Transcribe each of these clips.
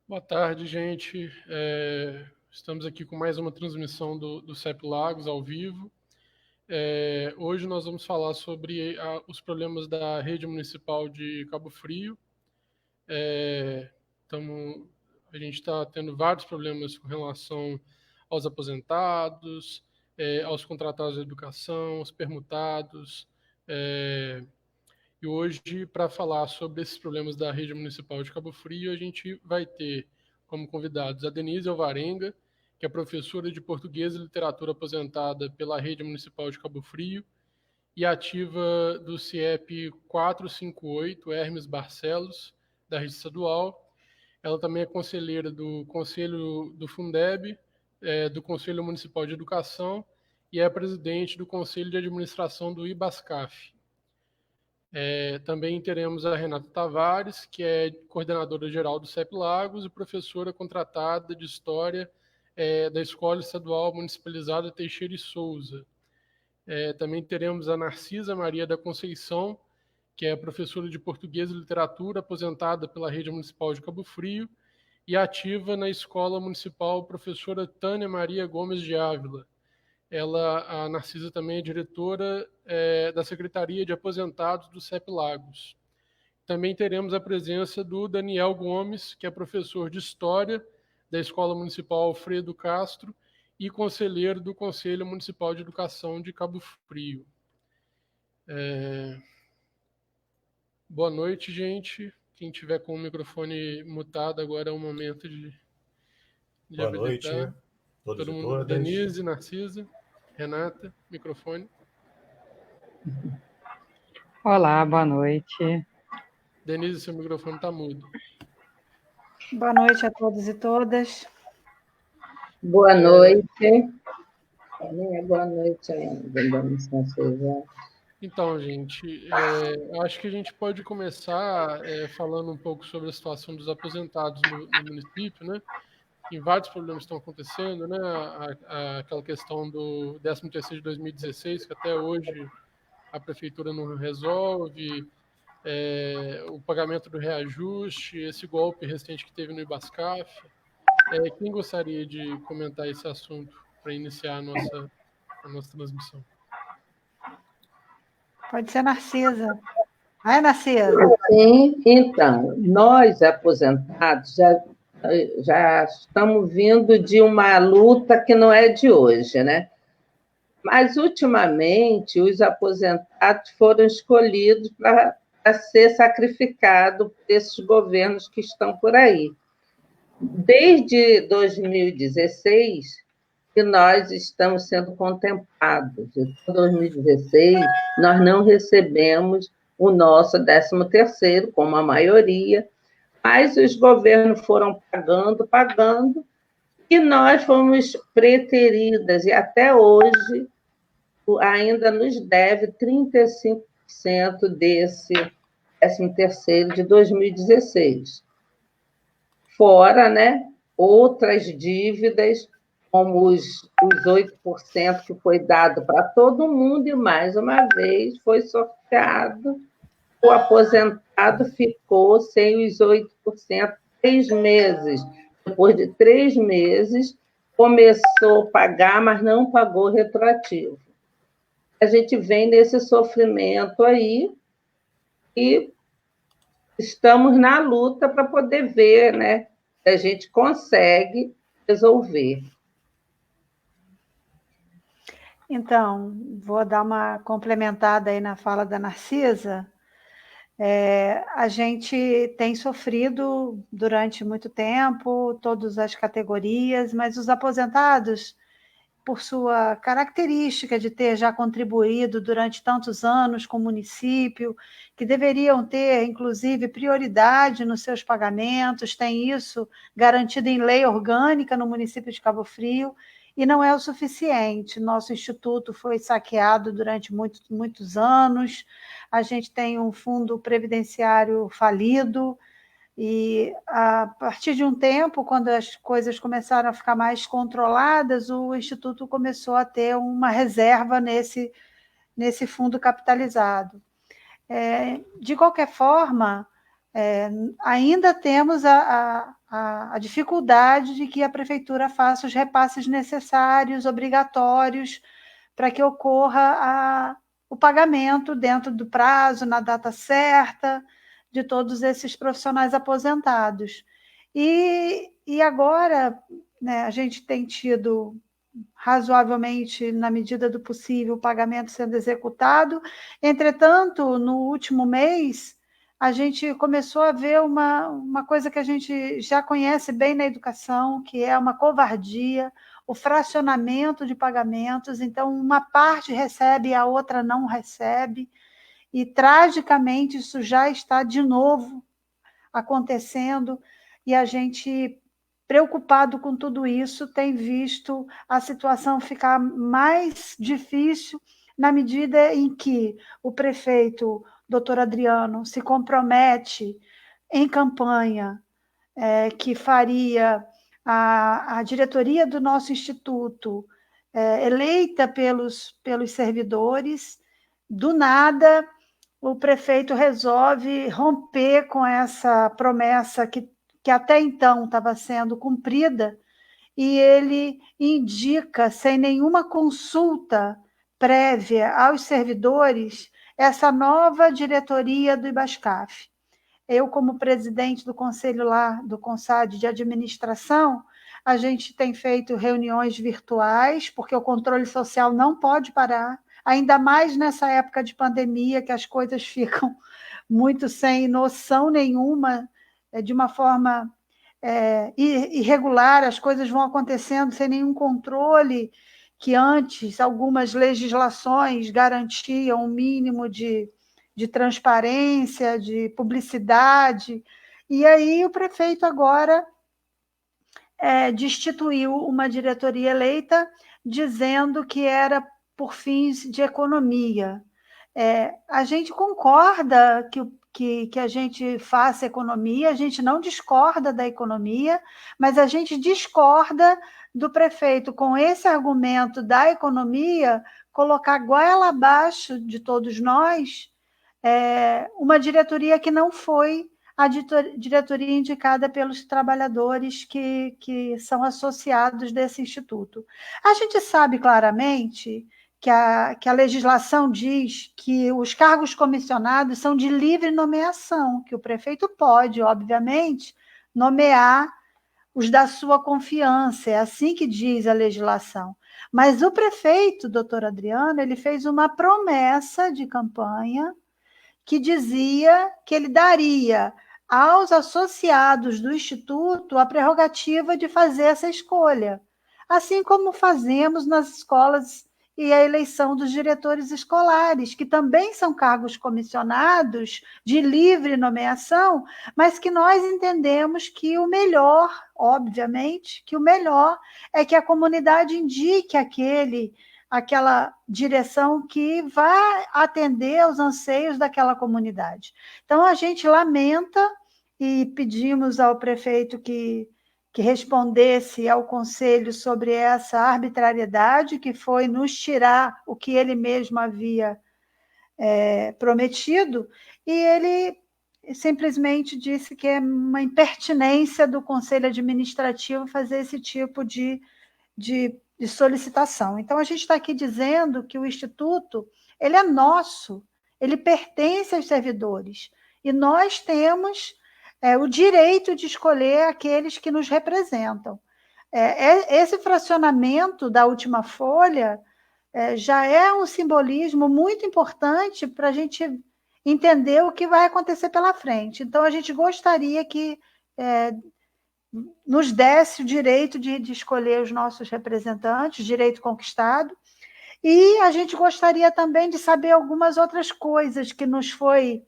Boa tarde, gente. Estamos aqui com mais uma transmissão do CEP Lagos ao vivo. Hoje nós vamos falar sobre os problemas da rede municipal de Cabo Frio. A gente está tendo vários problemas com relação aos aposentados, aos contratados de educação, aos permutados. E hoje, para falar sobre esses problemas da rede municipal de Cabo Frio, a gente vai ter como convidados a Denise Alvarenga, que é professora de português e literatura aposentada pela rede municipal de Cabo Frio e ativa do CIEP 458, Hermes Barcelos, da rede estadual. Ela também é conselheira do Conselho do Fundeb, do Conselho Municipal de Educação, e é presidente do Conselho de Administração do IBASCAF. Também teremos a Renata Tavares, que é coordenadora geral do CEP Lagos e professora contratada de História da Escola Estadual Municipalizada Teixeira e Souza. Também teremos a Narcisa Maria da Conceição, que é professora de Português e Literatura, aposentada pela Rede Municipal de Cabo Frio e ativa na Escola Municipal professora Tânia Maria Gomes de Ávila. A Narcisa também é diretora da Secretaria de Aposentados do CEP Lagos. Também teremos a presença do Daniel Gomes, que é professor de História da Escola Municipal Alfredo Castro e conselheiro do Conselho Municipal de Educação de Cabo Frio. Boa noite, gente. Quem tiver com o microfone mutado, agora é o momento de Boa habilitar. Noite, todos Todo e mundo. todas. Denise, Narcisa, Renata, microfone. Olá, boa noite. Denise, seu microfone está mudo. Boa noite a todos e todas. Boa noite. Boa noite ainda. Então, gente, acho que a gente pode começar falando um pouco sobre a situação dos aposentados no município, né? Em vários problemas estão acontecendo, né? Aquela questão do 13º de 2016, que até hoje a prefeitura não resolve, o pagamento do reajuste, esse golpe recente que teve no IBASCAF. Quem gostaria de comentar esse assunto para iniciar a nossa transmissão? Pode ser Narcisa. Vai, Narcisa. Sim, então, nós aposentados já estamos vindo de uma luta que não é de hoje, né? Mas, ultimamente, os aposentados foram escolhidos para ser sacrificados por esses governos que estão por aí. Desde 2016, que nós estamos sendo contemplados. Em 2016, nós não recebemos o nosso 13º, como a maioria, mas os governos foram pagando, e nós fomos preteridas, e até hoje ainda nos deve 35% desse 13º de 2016. Fora, né, outras dívidas, como os 8% que foi dado para todo mundo, e mais uma vez foi sorteado, o aposentado ficou sem os 8% 3 meses. Depois de 3 meses, começou a pagar, mas não pagou retroativo. A gente vem nesse sofrimento aí e estamos na luta para poder ver, né, se a gente consegue resolver. Então, vou dar uma complementada aí na fala da Narcisa. A gente tem sofrido durante muito tempo, todas as categorias, mas os aposentados, por sua característica de ter já contribuído durante tantos anos com o município, que deveriam ter, inclusive, prioridade nos seus pagamentos, tem isso garantido em lei orgânica no município de Cabo Frio, e não é o suficiente. Nosso instituto foi saqueado durante muitos anos, a gente tem um fundo previdenciário falido, e a partir de um tempo, quando as coisas começaram a ficar mais controladas, o Instituto começou a ter uma reserva nesse fundo capitalizado. De qualquer forma, ainda temos a dificuldade de que a prefeitura faça os repasses necessários, obrigatórios, para que ocorra o pagamento dentro do prazo, na data certa, de todos esses profissionais aposentados. E agora, né, a gente tem tido razoavelmente, na medida do possível, o pagamento sendo executado. Entretanto, no último mês, a gente começou a ver uma coisa que a gente já conhece bem na educação, que é uma covardia, o fracionamento de pagamentos. Então, uma parte recebe e a outra não recebe, e, tragicamente, isso já está de novo acontecendo, e a gente, preocupado com tudo isso, tem visto a situação ficar mais difícil na medida em que o prefeito, doutor Adriano, se compromete em campanha que faria a diretoria do nosso instituto eleita pelos servidores. Do nada, o prefeito resolve romper com essa promessa que até então estava sendo cumprida, e ele indica, sem nenhuma consulta prévia aos servidores, essa nova diretoria do IBASCAF. Eu, como presidente do conselho lá, do CONSAD de administração, a gente tem feito reuniões virtuais, porque o controle social não pode parar, ainda mais nessa época de pandemia, que as coisas ficam muito sem noção nenhuma, de uma forma irregular, as coisas vão acontecendo sem nenhum controle, que antes algumas legislações garantiam um mínimo de transparência, de publicidade, e aí o prefeito agora destituiu uma diretoria eleita, dizendo que era por fins de economia. A gente concorda que a gente faça economia, a gente não discorda da economia, mas a gente discorda do prefeito, com esse argumento da economia, colocar goela abaixo de todos nós uma diretoria que não foi a diretoria indicada pelos trabalhadores que são associados desse instituto. A gente sabe claramente que a legislação diz que os cargos comissionados são de livre nomeação, que o prefeito pode, obviamente, nomear os da sua confiança, é assim que diz a legislação. Mas o prefeito, doutor Adriano, ele fez uma promessa de campanha que dizia que ele daria aos associados do Instituto a prerrogativa de fazer essa escolha, assim como fazemos nas escolas e a eleição dos diretores escolares, que também são cargos comissionados de livre nomeação, mas que nós entendemos que o melhor, obviamente, que o melhor é que a comunidade indique aquela direção que vai atender aos anseios daquela comunidade. Então, a gente lamenta e pedimos ao prefeito que respondesse ao Conselho sobre essa arbitrariedade, que foi nos tirar o que ele mesmo havia prometido, e ele simplesmente disse que é uma impertinência do Conselho Administrativo fazer esse tipo de solicitação. Então, a gente está aqui dizendo que o Instituto ele é nosso, ele pertence aos servidores, e nós temos o direito de escolher aqueles que nos representam. Esse fracionamento da última folha já é um simbolismo muito importante para a gente entender o que vai acontecer pela frente. Então, a gente gostaria que nos desse o direito de escolher os nossos representantes, direito conquistado, e a gente gostaria também de saber algumas outras coisas que nos foi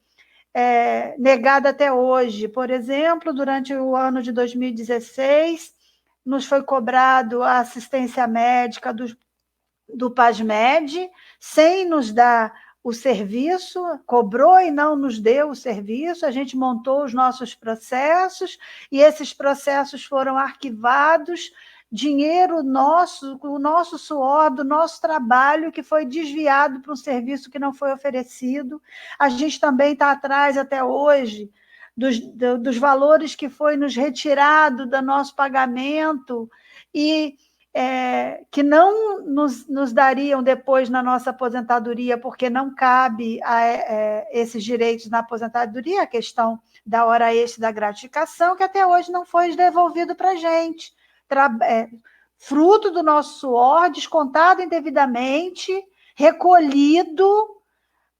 negada até hoje. Por exemplo, durante o ano de 2016, nos foi cobrado a assistência médica do PASMED, sem nos dar o serviço, cobrou e não nos deu o serviço, a gente montou os nossos processos, e esses processos foram arquivados, dinheiro nosso, o nosso suor, do nosso trabalho, que foi desviado para um serviço que não foi oferecido. A gente também está atrás, até hoje, dos valores que foi nos retirado do nosso pagamento e que não nos dariam depois na nossa aposentadoria, porque não cabe esses direitos na aposentadoria, a questão da hora extra da gratificação, que até hoje não foi devolvido para a gente. Fruto do nosso suor, descontado indevidamente, recolhido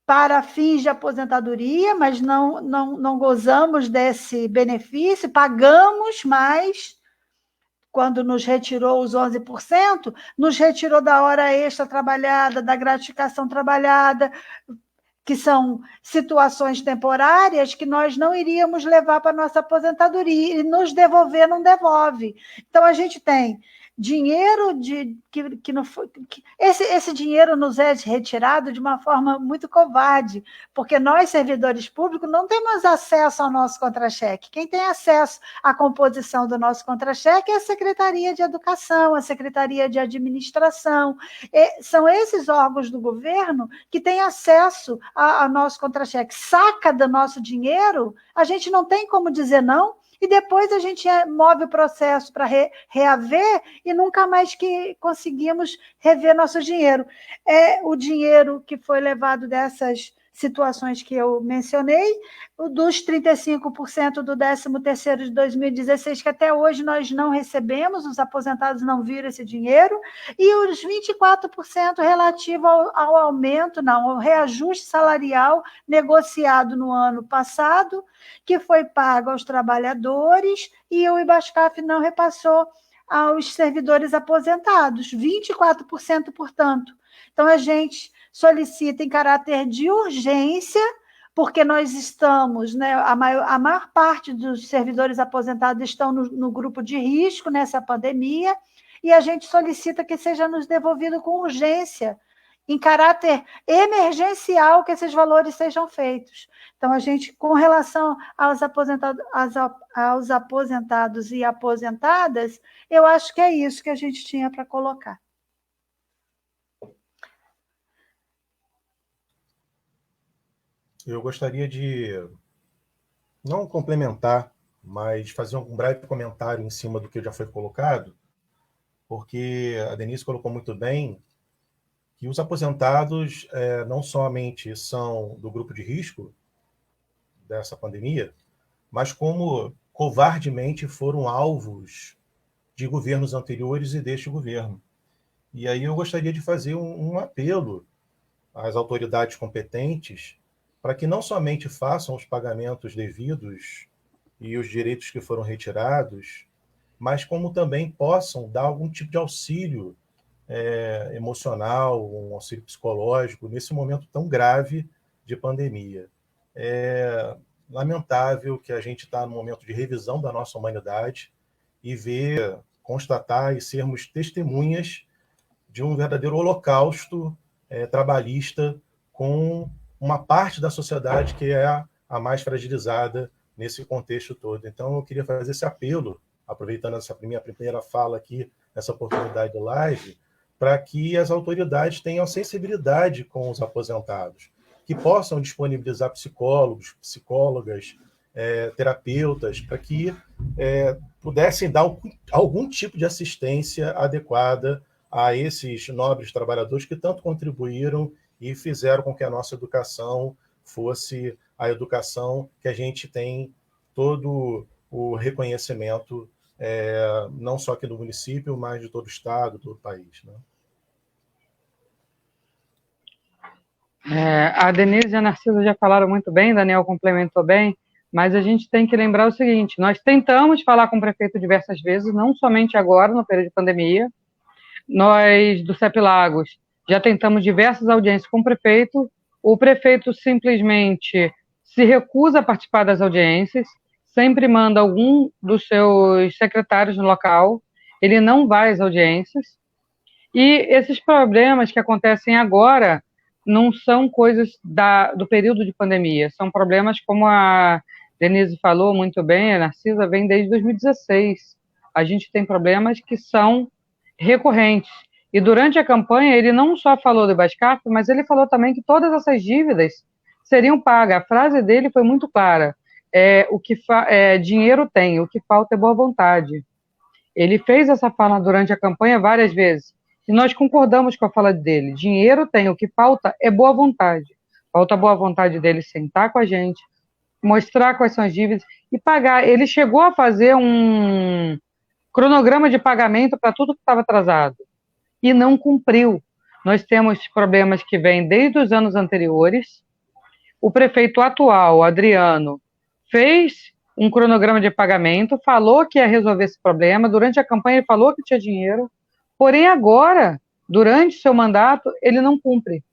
para fins de aposentadoria, mas não gozamos desse benefício, pagamos mais. Quando nos retirou os 11%, nos retirou da hora extra trabalhada, da gratificação trabalhada, que são situações temporárias que nós não iríamos levar para a nossa aposentadoria, e nos devolver não devolve. Então, a gente tem dinheiro que não foi... Esse dinheiro nos é retirado de uma forma muito covarde, porque nós, servidores públicos, não temos acesso ao nosso contra-cheque. Quem tem acesso à composição do nosso contra-cheque é a Secretaria de Educação, a Secretaria de Administração. São esses órgãos do governo que têm acesso ao nosso contra-cheque. Saca do nosso dinheiro, a gente não tem como dizer não, e depois a gente move o processo para reaver e nunca mais que conseguimos rever nosso dinheiro. É o dinheiro que foi levado dessas situações que eu mencionei, dos 35% do 13º de 2016, que até hoje nós não recebemos, os aposentados não viram esse dinheiro, e os 24% relativo ao aumento, ao reajuste salarial negociado no ano passado, que foi pago aos trabalhadores, e o IBASCAF não repassou aos servidores aposentados, 24%, portanto. Então, a gente solicita em caráter de urgência, porque nós estamos, né, a maior parte dos servidores aposentados estão no grupo de risco nessa pandemia, e a gente solicita que seja nos devolvido com urgência, em caráter emergencial, que esses valores sejam feitos. Então, a gente, com relação aos aposentados e aposentadas, eu acho que é isso que a gente tinha para colocar. Eu gostaria de não complementar, mas fazer um breve comentário em cima do que já foi colocado, porque a Denise colocou muito bem que os aposentados não somente são do grupo de risco dessa pandemia, mas como covardemente foram alvos de governos anteriores e deste governo. E aí eu gostaria de fazer um apelo às autoridades competentes para que não somente façam os pagamentos devidos e os direitos que foram retirados, mas como também possam dar algum tipo de auxílio emocional, um auxílio psicológico, nesse momento tão grave de pandemia. É lamentável que a gente está no momento de revisão da nossa humanidade e ver, constatar e sermos testemunhas de um verdadeiro holocausto trabalhista com uma parte da sociedade que é a mais fragilizada nesse contexto todo. Então, eu queria fazer esse apelo, aproveitando essa minha primeira fala aqui, nessa oportunidade de live, para que as autoridades tenham sensibilidade com os aposentados, que possam disponibilizar psicólogos, psicólogas, terapeutas, para que pudessem dar algum tipo de assistência adequada a esses nobres trabalhadores que tanto contribuíram e fizeram com que a nossa educação fosse a educação que a gente tem todo o reconhecimento, não só aqui do município, mas de todo o estado, do país, né? A Denise e a Narcisa já falaram muito bem, Daniel complementou bem, mas a gente tem que lembrar o seguinte: nós tentamos falar com o prefeito diversas vezes, não somente agora, no período de pandemia. Nós, do CEP Lagos, já tentamos diversas audiências com o prefeito simplesmente se recusa a participar das audiências, sempre manda algum dos seus secretários no local, ele não vai às audiências, e esses problemas que acontecem agora não são coisas do período de pandemia, são problemas, como a Denise falou muito bem, a Narcisa, vem desde 2016. A gente tem problemas que são recorrentes. E durante a campanha, ele não só falou do IBASCAF, mas ele falou também que todas essas dívidas seriam pagas. A frase dele foi muito clara, dinheiro tem, o que falta é boa vontade. Ele fez essa fala durante a campanha várias vezes, e nós concordamos com a fala dele. Dinheiro tem, o que falta é boa vontade. Falta a boa vontade dele sentar com a gente, mostrar quais são as dívidas e pagar. Ele chegou a fazer um cronograma de pagamento para tudo que estava atrasado e não cumpriu. Nós temos problemas que vêm desde os anos anteriores. O prefeito atual, Adriano, fez um cronograma de pagamento, falou que ia resolver esse problema, durante a campanha ele falou que tinha dinheiro, porém agora, durante seu mandato, ele não cumpre.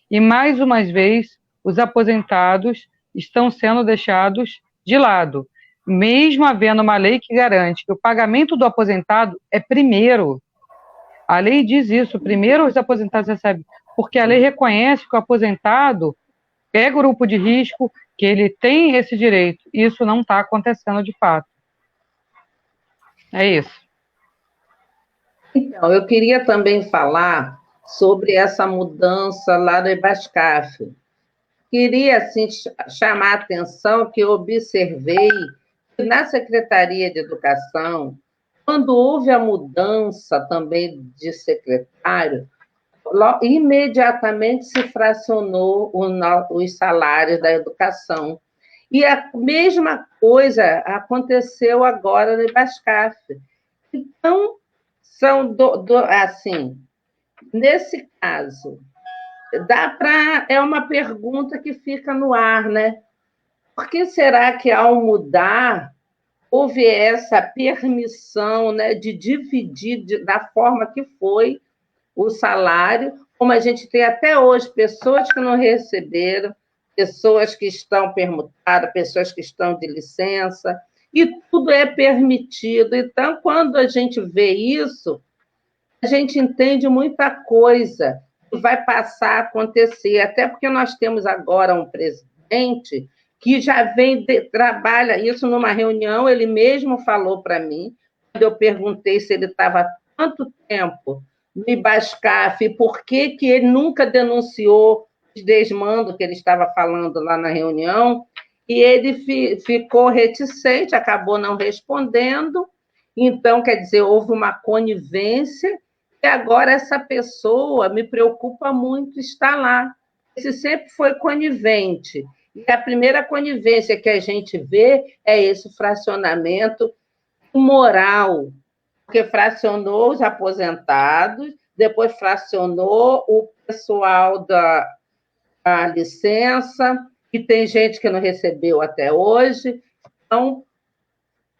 E mais uma vez, os aposentados estão sendo deixados de lado, mesmo havendo uma lei que garante que o pagamento do aposentado é primeiro. A lei diz isso, primeiro os aposentados recebem, porque a lei reconhece que o aposentado é grupo de risco, que ele tem esse direito. Isso não está acontecendo de fato. É isso. Então, eu queria também falar sobre essa mudança lá no Ebascaf. Queria, assim, chamar a atenção que eu observei que na Secretaria de Educação, quando houve a mudança também de secretário, imediatamente se fracionou os salários da educação. E a mesma coisa aconteceu agora no Ebascaf. Então, assim, nesse caso, é uma pergunta que fica no ar, né? Por que será que, ao mudar, houve essa permissão, né, de dividir da forma que foi o salário, como a gente tem até hoje pessoas que não receberam, pessoas que estão permutadas, pessoas que estão de licença, e tudo é permitido. Então, quando a gente vê isso, a gente entende muita coisa que vai passar a acontecer, até porque nós temos agora um presidente que já trabalha isso numa reunião, ele mesmo falou para mim, quando eu perguntei se ele estava há tanto tempo no Ebascaf, por que ele nunca denunciou os desmandos que ele estava falando lá na reunião, e ele ficou reticente, acabou não respondendo. Então, quer dizer, houve uma conivência, e agora essa pessoa me preocupa muito estar lá. Esse sempre foi conivente. E a primeira conivência que a gente vê é esse fracionamento moral, porque fracionou os aposentados, depois fracionou o pessoal da licença, e tem gente que não recebeu até hoje. Então,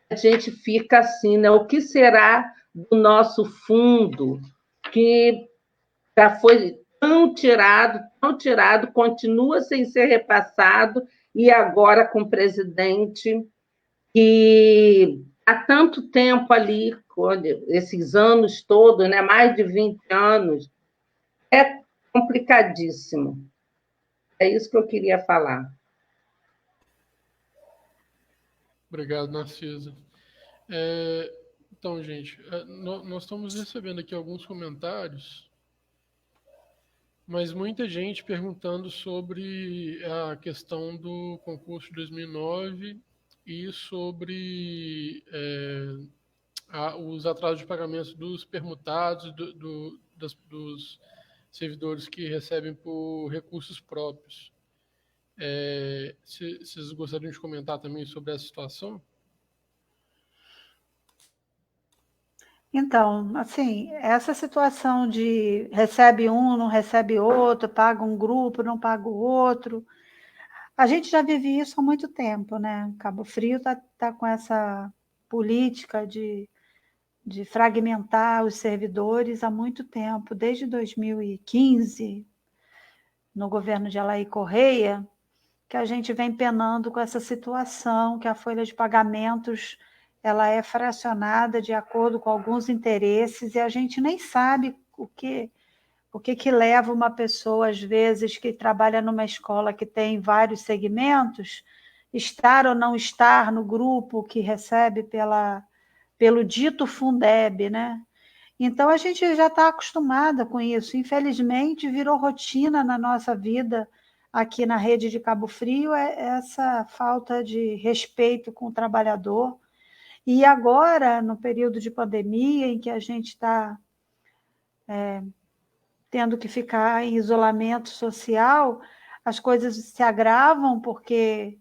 a gente fica assim, né? O que será do nosso fundo, que já foi tão tirado, continua sem ser repassado, e agora com o presidente que há tanto tempo ali, esses anos todos, né, mais de 20 anos, é complicadíssimo. É isso que eu queria falar. Obrigado, Narcisa. Então, gente, nós estamos recebendo aqui alguns comentários, mas muita gente perguntando sobre a questão do concurso de 2009 e sobre os atrasos de pagamento dos permutados, dos servidores que recebem por recursos próprios. Vocês gostariam de comentar também sobre essa situação? Então, assim, essa situação de recebe um, não recebe outro, paga um grupo, não paga o outro, a gente já vive isso há muito tempo, né? Cabo Frio tá com essa política de fragmentar os servidores há muito tempo, desde 2015, no governo de Alaí Correia, que a gente vem penando com essa situação, que a folha de pagamentos ela é fracionada de acordo com alguns interesses, e a gente nem sabe o que leva uma pessoa, às vezes, que trabalha numa escola que tem vários segmentos, estar ou não estar no grupo que recebe pelo dito Fundeb, né? Então, a gente já está acostumada com isso. Infelizmente, virou rotina na nossa vida aqui na rede de Cabo Frio é essa falta de respeito com o trabalhador. E agora, no período de pandemia, em que a gente está tendo que ficar em isolamento social, as coisas se agravam, porque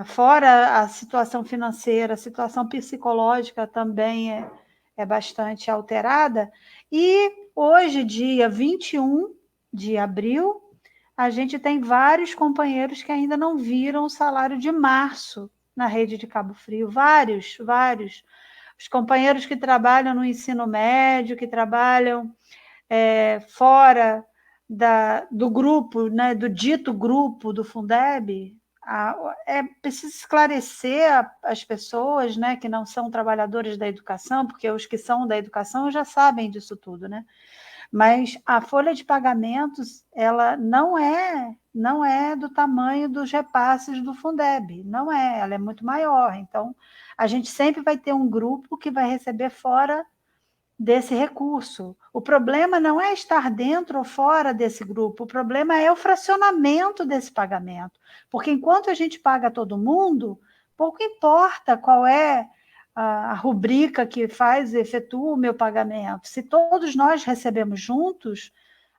fora a situação financeira, a situação psicológica também é bastante alterada. E hoje, dia 21 de abril, a gente tem vários companheiros que ainda não viram o salário de março na rede de Cabo Frio. Vários. Os companheiros que trabalham no ensino médio, que trabalham fora do grupo, né, do dito grupo do Fundeb, é preciso esclarecer as pessoas, né, que não são trabalhadores da educação, porque os que são da educação já sabem disso tudo, né? Mas a folha de pagamentos, ela não é do tamanho dos repasses do Fundeb, não é, ela é muito maior. Então, a gente sempre vai ter um grupo que vai receber fora desse recurso. O problema não é estar dentro ou fora desse grupo, o problema é o fracionamento desse pagamento, porque enquanto a gente paga todo mundo, pouco importa qual é a rubrica que efetua o meu pagamento. Se todos nós recebemos juntos,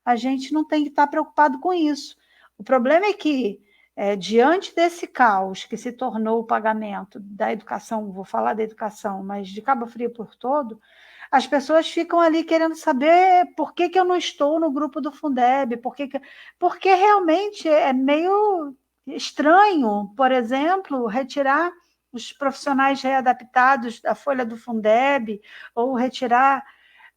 a gente não tem que estar preocupado com isso. O problema é que, diante desse caos que se tornou o pagamento da educação, vou falar da educação, mas de Cabo Frio por todo, as pessoas ficam ali querendo saber por que eu não estou no grupo do Fundeb, porque realmente é meio estranho, por exemplo, retirar os profissionais readaptados da folha do Fundeb, ou retirar,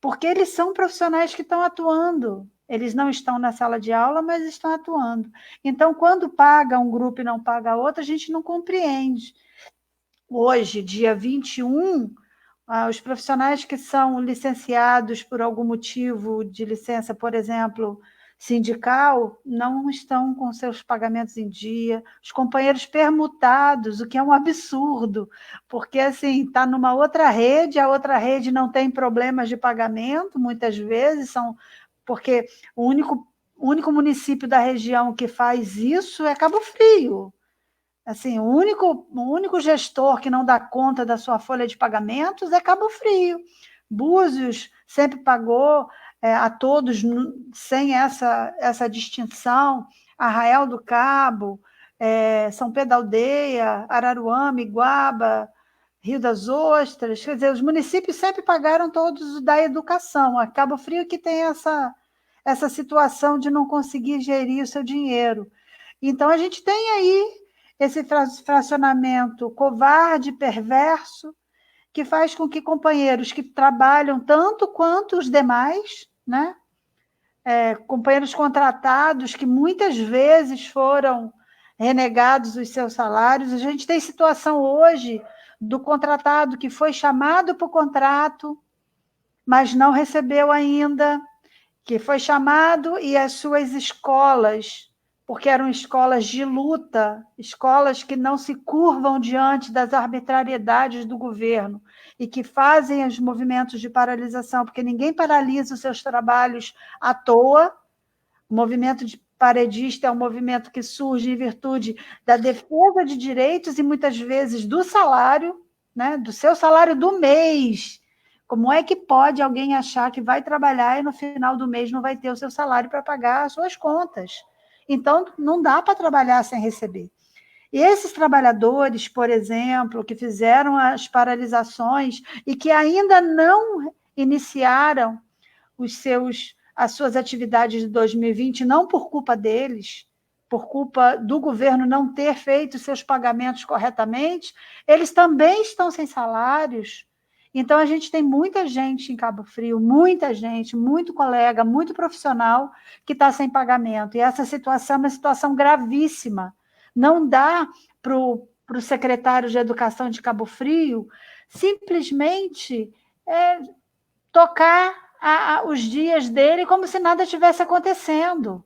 porque eles são profissionais que estão atuando, eles não estão na sala de aula, mas estão atuando. Então, quando paga um grupo e não paga outro, a gente não compreende. Hoje, dia 21, os profissionais que são licenciados por algum motivo de licença, por exemplo, sindical, não estão com seus pagamentos em dia, os companheiros permutados, o que é um absurdo, porque assim, está numa outra rede, a outra rede não tem problemas de pagamento, muitas vezes, porque o único município da região que faz isso é Cabo Frio. Assim, o único gestor que não dá conta da sua folha de pagamentos é Cabo Frio. Búzios sempre pagou a todos sem essa distinção. Arraial do Cabo, São Pedro da Aldeia, Araruama, Iguaba, Rio das Ostras. Quer dizer, os municípios sempre pagaram todos da educação. A Cabo Frio que tem essa situação de não conseguir gerir o seu dinheiro. Então, a gente tem aí esse fracionamento covarde, perverso, que faz com que companheiros que trabalham tanto quanto os demais, né? Companheiros contratados que muitas vezes foram renegados os seus salários. A gente tem situação hoje do contratado que foi chamado para o contrato, mas não recebeu ainda, que foi chamado e as suas escolas, porque eram escolas de luta, escolas que não se curvam diante das arbitrariedades do governo e que fazem os movimentos de paralisação, porque ninguém paralisa os seus trabalhos à toa. O movimento de paredista é um movimento que surge em virtude da defesa de direitos e muitas vezes do salário, né, do seu salário do mês. Como é que pode alguém achar que vai trabalhar e no final do mês não vai ter o seu salário para pagar as suas contas? Então, não dá para trabalhar sem receber. E esses trabalhadores, por exemplo, que fizeram as paralisações e que ainda não iniciaram as suas atividades de 2020, não por culpa deles, por culpa do governo não ter feito seus pagamentos corretamente, eles também estão sem salários. Então, a gente tem muita gente em Cabo Frio, muita gente, muito colega, muito profissional que está sem pagamento. E essa situação é uma situação gravíssima. Não dá para o secretário de Educação de Cabo Frio simplesmente tocar os dias dele como se nada estivesse acontecendo.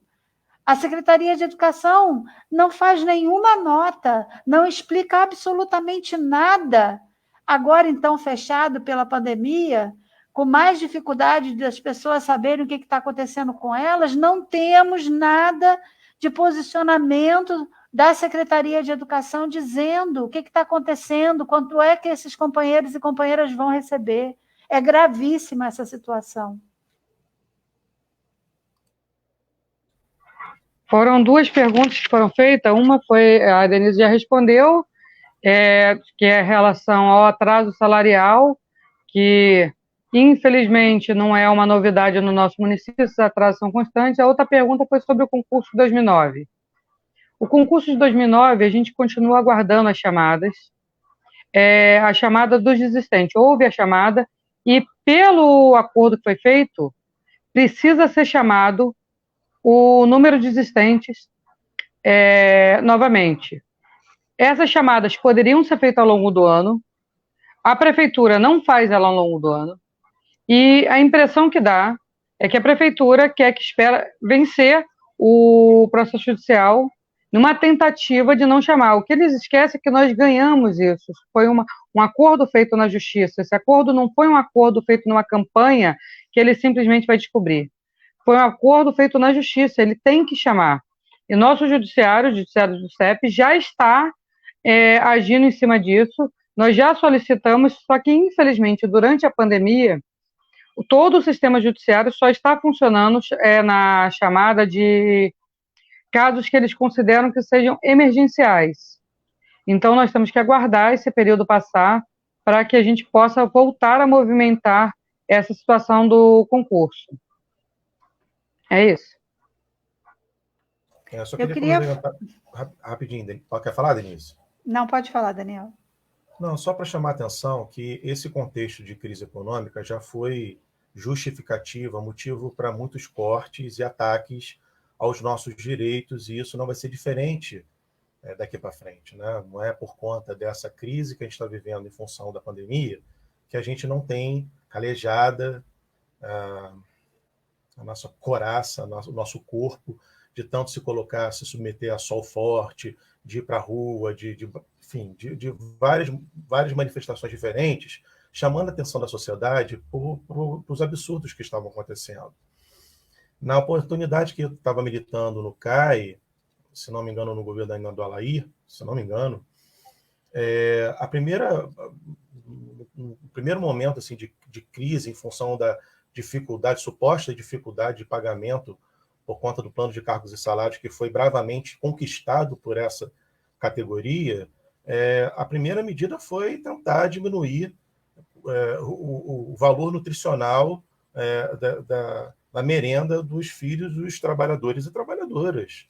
A Secretaria de Educação não faz nenhuma nota, não explica absolutamente nada. Agora, então, fechado pela pandemia, com mais dificuldade das pessoas saberem o que está acontecendo com elas, não temos nada de posicionamento da Secretaria de Educação dizendo o que está acontecendo, quanto é que esses companheiros e companheiras vão receber. É gravíssima essa situação. Foram duas perguntas que foram feitas. Uma foi, a Denise já respondeu, que é em relação ao atraso salarial, que infelizmente não é uma novidade no nosso município, esses atrasos são constantes. A outra pergunta foi sobre o concurso de 2009. O concurso de 2009, a gente continua aguardando as chamadas, a chamada dos desistentes. Houve a chamada e, pelo acordo que foi feito, precisa ser chamado o número de desistentes novamente. Essas chamadas poderiam ser feitas ao longo do ano, a prefeitura não faz ela ao longo do ano, e a impressão que dá é que a prefeitura espera vencer o processo judicial numa tentativa de não chamar. O que eles esquecem é que nós ganhamos isso. Foi um acordo feito na justiça. Esse acordo não foi um acordo feito numa campanha que ele simplesmente vai descobrir. Foi um acordo feito na justiça, ele tem que chamar. E nosso judiciário, o judiciário do CEP, já está agindo em cima disso. Nós já solicitamos, só que, infelizmente, durante a pandemia, todo o sistema judiciário só está funcionando na chamada de casos que eles consideram que sejam emergenciais. Então, nós temos que aguardar esse período passar para que a gente possa voltar a movimentar essa situação do concurso. É isso. Só queria complementar rapidinho. Quer falar, Denise? Não, pode falar, Daniel. Não, só para chamar a atenção que esse contexto de crise econômica já foi justificativa, motivo para muitos cortes e ataques aos nossos direitos, e isso não vai ser diferente daqui para frente, né? Não é por conta dessa crise que a gente está vivendo em função da pandemia que a gente não tem calejada a nossa coraça, o nosso corpo, de tanto se colocar, se submeter a sol forte, de ir para a rua, enfim, de várias manifestações diferentes, chamando a atenção da sociedade para os absurdos que estavam acontecendo. Na oportunidade que eu estava militando no CAI, se não me engano, no governo do Alair, se não me engano, no primeiro momento assim, de crise, em função da suposta dificuldade de pagamento por conta do plano de cargos e salários que foi bravamente conquistado por essa categoria, a primeira medida foi tentar diminuir o valor nutricional da merenda dos filhos dos trabalhadores e trabalhadoras.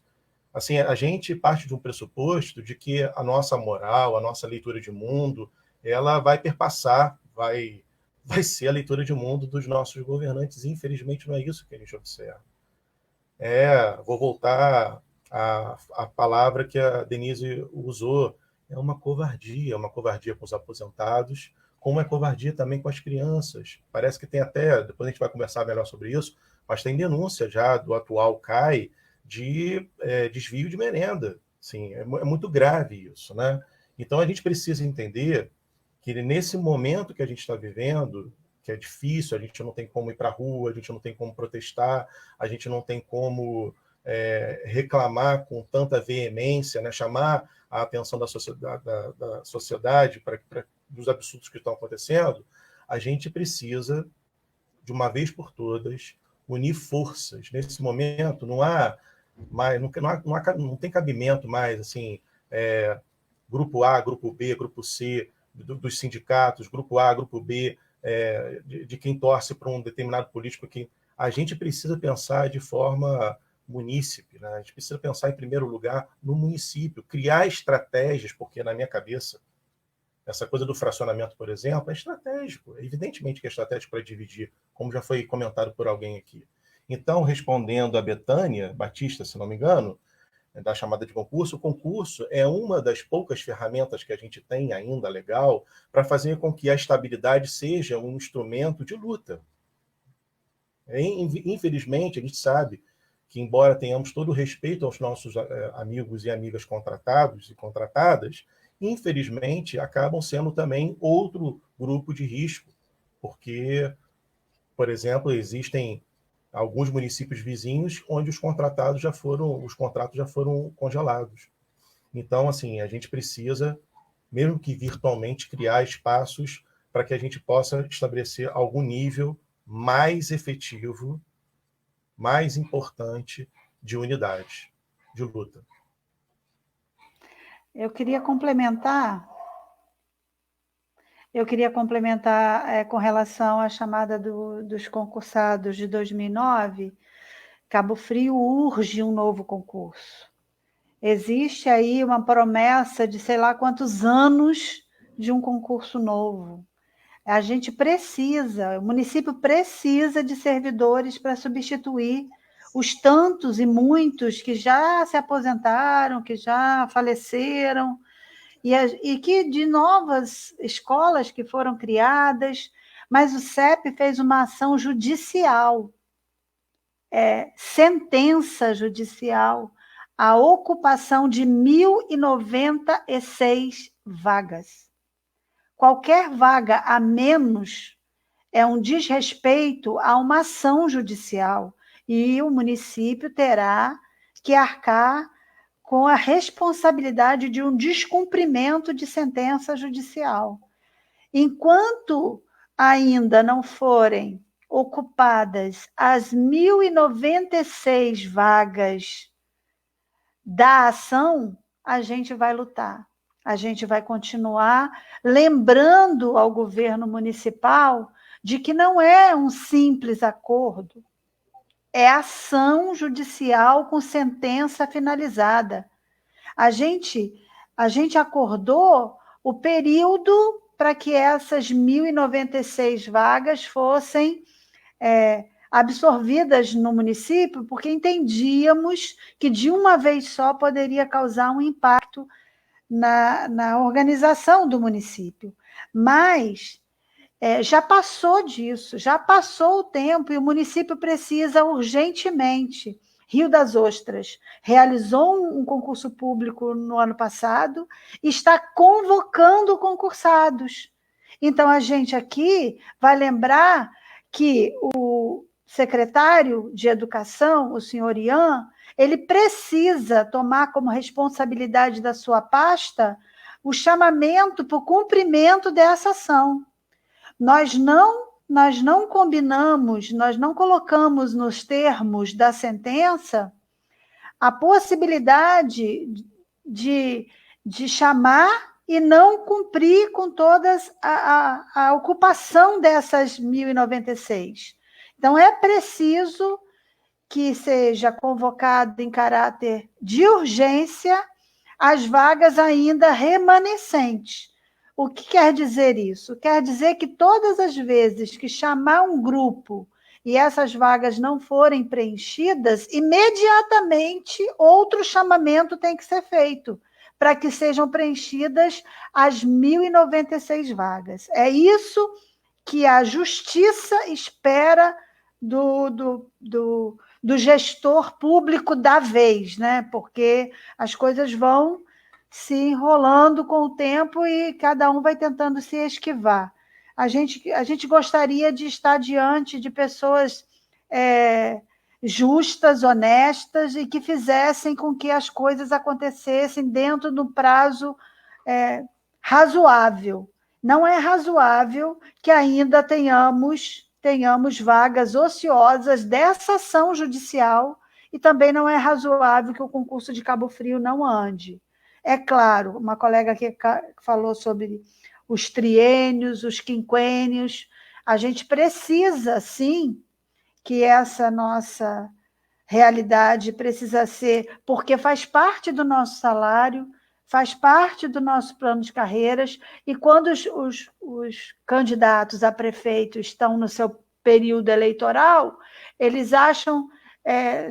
Assim, a gente parte de um pressuposto de que a nossa moral, a nossa leitura de mundo, ela vai perpassar, vai ser a leitura de mundo dos nossos governantes. Infelizmente, não é isso que a gente observa. Vou voltar à palavra que a Denise usou, é uma covardia com os aposentados, como é covardia também com as crianças. Parece que tem até, depois a gente vai conversar melhor sobre isso, mas tem denúncia já do atual CAI de desvio de merenda. Sim, é muito grave isso, né? Então a gente precisa entender que nesse momento que a gente está vivendo, que é difícil, a gente não tem como ir para a rua, a gente não tem como protestar, a gente não tem como reclamar com tanta veemência, né? Chamar a atenção da sociedade para dos absurdos que estão acontecendo, a gente precisa, de uma vez por todas, unir forças. Nesse momento, não tem cabimento mais assim, grupo A, grupo B, grupo C, dos sindicatos, grupo A, grupo B, de quem torce para um determinado político. Que a gente precisa pensar de forma munícipe, né? A gente precisa pensar, em primeiro lugar, no município, criar estratégias, porque, na minha cabeça, essa coisa do fracionamento, por exemplo, é estratégico. Evidentemente que é estratégico para dividir, como já foi comentado por alguém aqui. Então, respondendo a Betânia Batista, se não me engano, da chamada de concurso, o concurso é uma das poucas ferramentas que a gente tem ainda legal para fazer com que a estabilidade seja um instrumento de luta. Infelizmente, a gente sabe que, embora tenhamos todo o respeito aos nossos amigos e amigas contratados e contratadas, infelizmente, acabam sendo também outro grupo de risco, porque, por exemplo, existem alguns municípios vizinhos onde os contratos já foram congelados. Então, assim, a gente precisa, mesmo que virtualmente, criar espaços para que a gente possa estabelecer algum nível mais efetivo, mais importante de unidade, de luta. Eu queria complementar com relação à chamada dos concursados de 2009. Cabo Frio urge um novo concurso. Existe aí uma promessa de sei lá quantos anos de um concurso novo. A gente precisa, o município precisa de servidores para substituir os tantos e muitos que já se aposentaram, que já faleceram, e que de novas escolas que foram criadas, mas o CEP fez uma ação judicial, sentença judicial, a ocupação de 1.096 vagas. Qualquer vaga a menos é um desrespeito a uma ação judicial, e o município terá que arcar com a responsabilidade de um descumprimento de sentença judicial. Enquanto ainda não forem ocupadas as 1.096 vagas da ação, a gente vai lutar. A gente vai continuar lembrando ao governo municipal de que não é um simples acordo, é ação judicial com sentença finalizada. A gente acordou o período para que essas 1.096 vagas fossem absorvidas no município, porque entendíamos que de uma vez só poderia causar um impacto na organização do município. Mas já passou disso, já passou o tempo e o município precisa urgentemente. Rio das Ostras realizou um concurso público no ano passado e está convocando concursados. Então, a gente aqui vai lembrar que o secretário de Educação, o senhor Ian, ele precisa tomar como responsabilidade da sua pasta o chamamento para o cumprimento dessa ação. Nós não combinamos, nós não colocamos nos termos da sentença a possibilidade de chamar e não cumprir com toda a ocupação dessas 1.096. Então, é preciso que seja convocado em caráter de urgência as vagas ainda remanescentes. O que quer dizer isso? Quer dizer que todas as vezes que chamar um grupo e essas vagas não forem preenchidas, imediatamente outro chamamento tem que ser feito para que sejam preenchidas as 1.096 vagas. É isso que a justiça espera do gestor público da vez, né? Porque as coisas vão se enrolando com o tempo e cada um vai tentando se esquivar. A gente gostaria de estar diante de pessoas justas, honestas e que fizessem com que as coisas acontecessem dentro do prazo razoável. Não é razoável que ainda tenhamos vagas ociosas dessa ação judicial e também não é razoável que o concurso de Cabo Frio não ande. É claro, uma colega que falou sobre os triênios, os quinquênios, a gente precisa, sim, que essa nossa realidade precisa ser, porque faz parte do nosso salário, faz parte do nosso plano de carreiras, e quando os candidatos a prefeito estão no seu período eleitoral, eles acham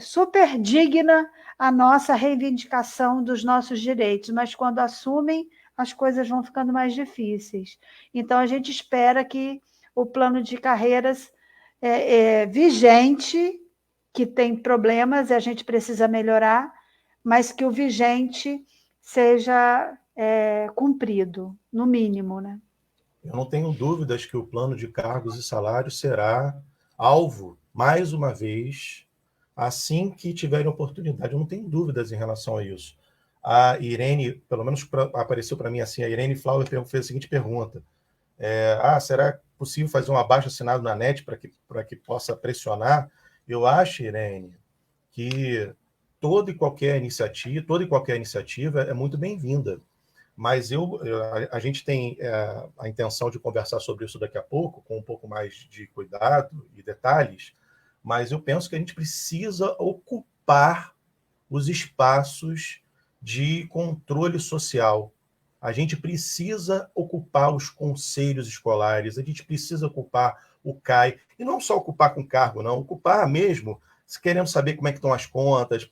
super digna a nossa reivindicação dos nossos direitos, mas quando assumem, as coisas vão ficando mais difíceis. Então, a gente espera que o plano de carreiras vigente, que tem problemas e a gente precisa melhorar, mas que o vigente seja cumprido, no mínimo, né? Eu não tenho dúvidas que o plano de cargos e salários será alvo mais uma vez, assim que tiverem oportunidade. Eu não tenho dúvidas em relação a isso. A Irene, pelo menos apareceu para mim assim, a Irene Flauer fez a seguinte pergunta: será possível fazer um abaixo-assinado na NET para que possa pressionar? Eu acho, Irene, que toda e qualquer iniciativa é muito bem-vinda. Mas a gente tem a intenção de conversar sobre isso daqui a pouco, com um pouco mais de cuidado e detalhes, mas eu penso que a gente precisa ocupar os espaços de controle social. A gente precisa ocupar os conselhos escolares, a gente precisa ocupar o CAI, e não só ocupar com cargo, não, ocupar mesmo, se querendo saber como é que estão as contas,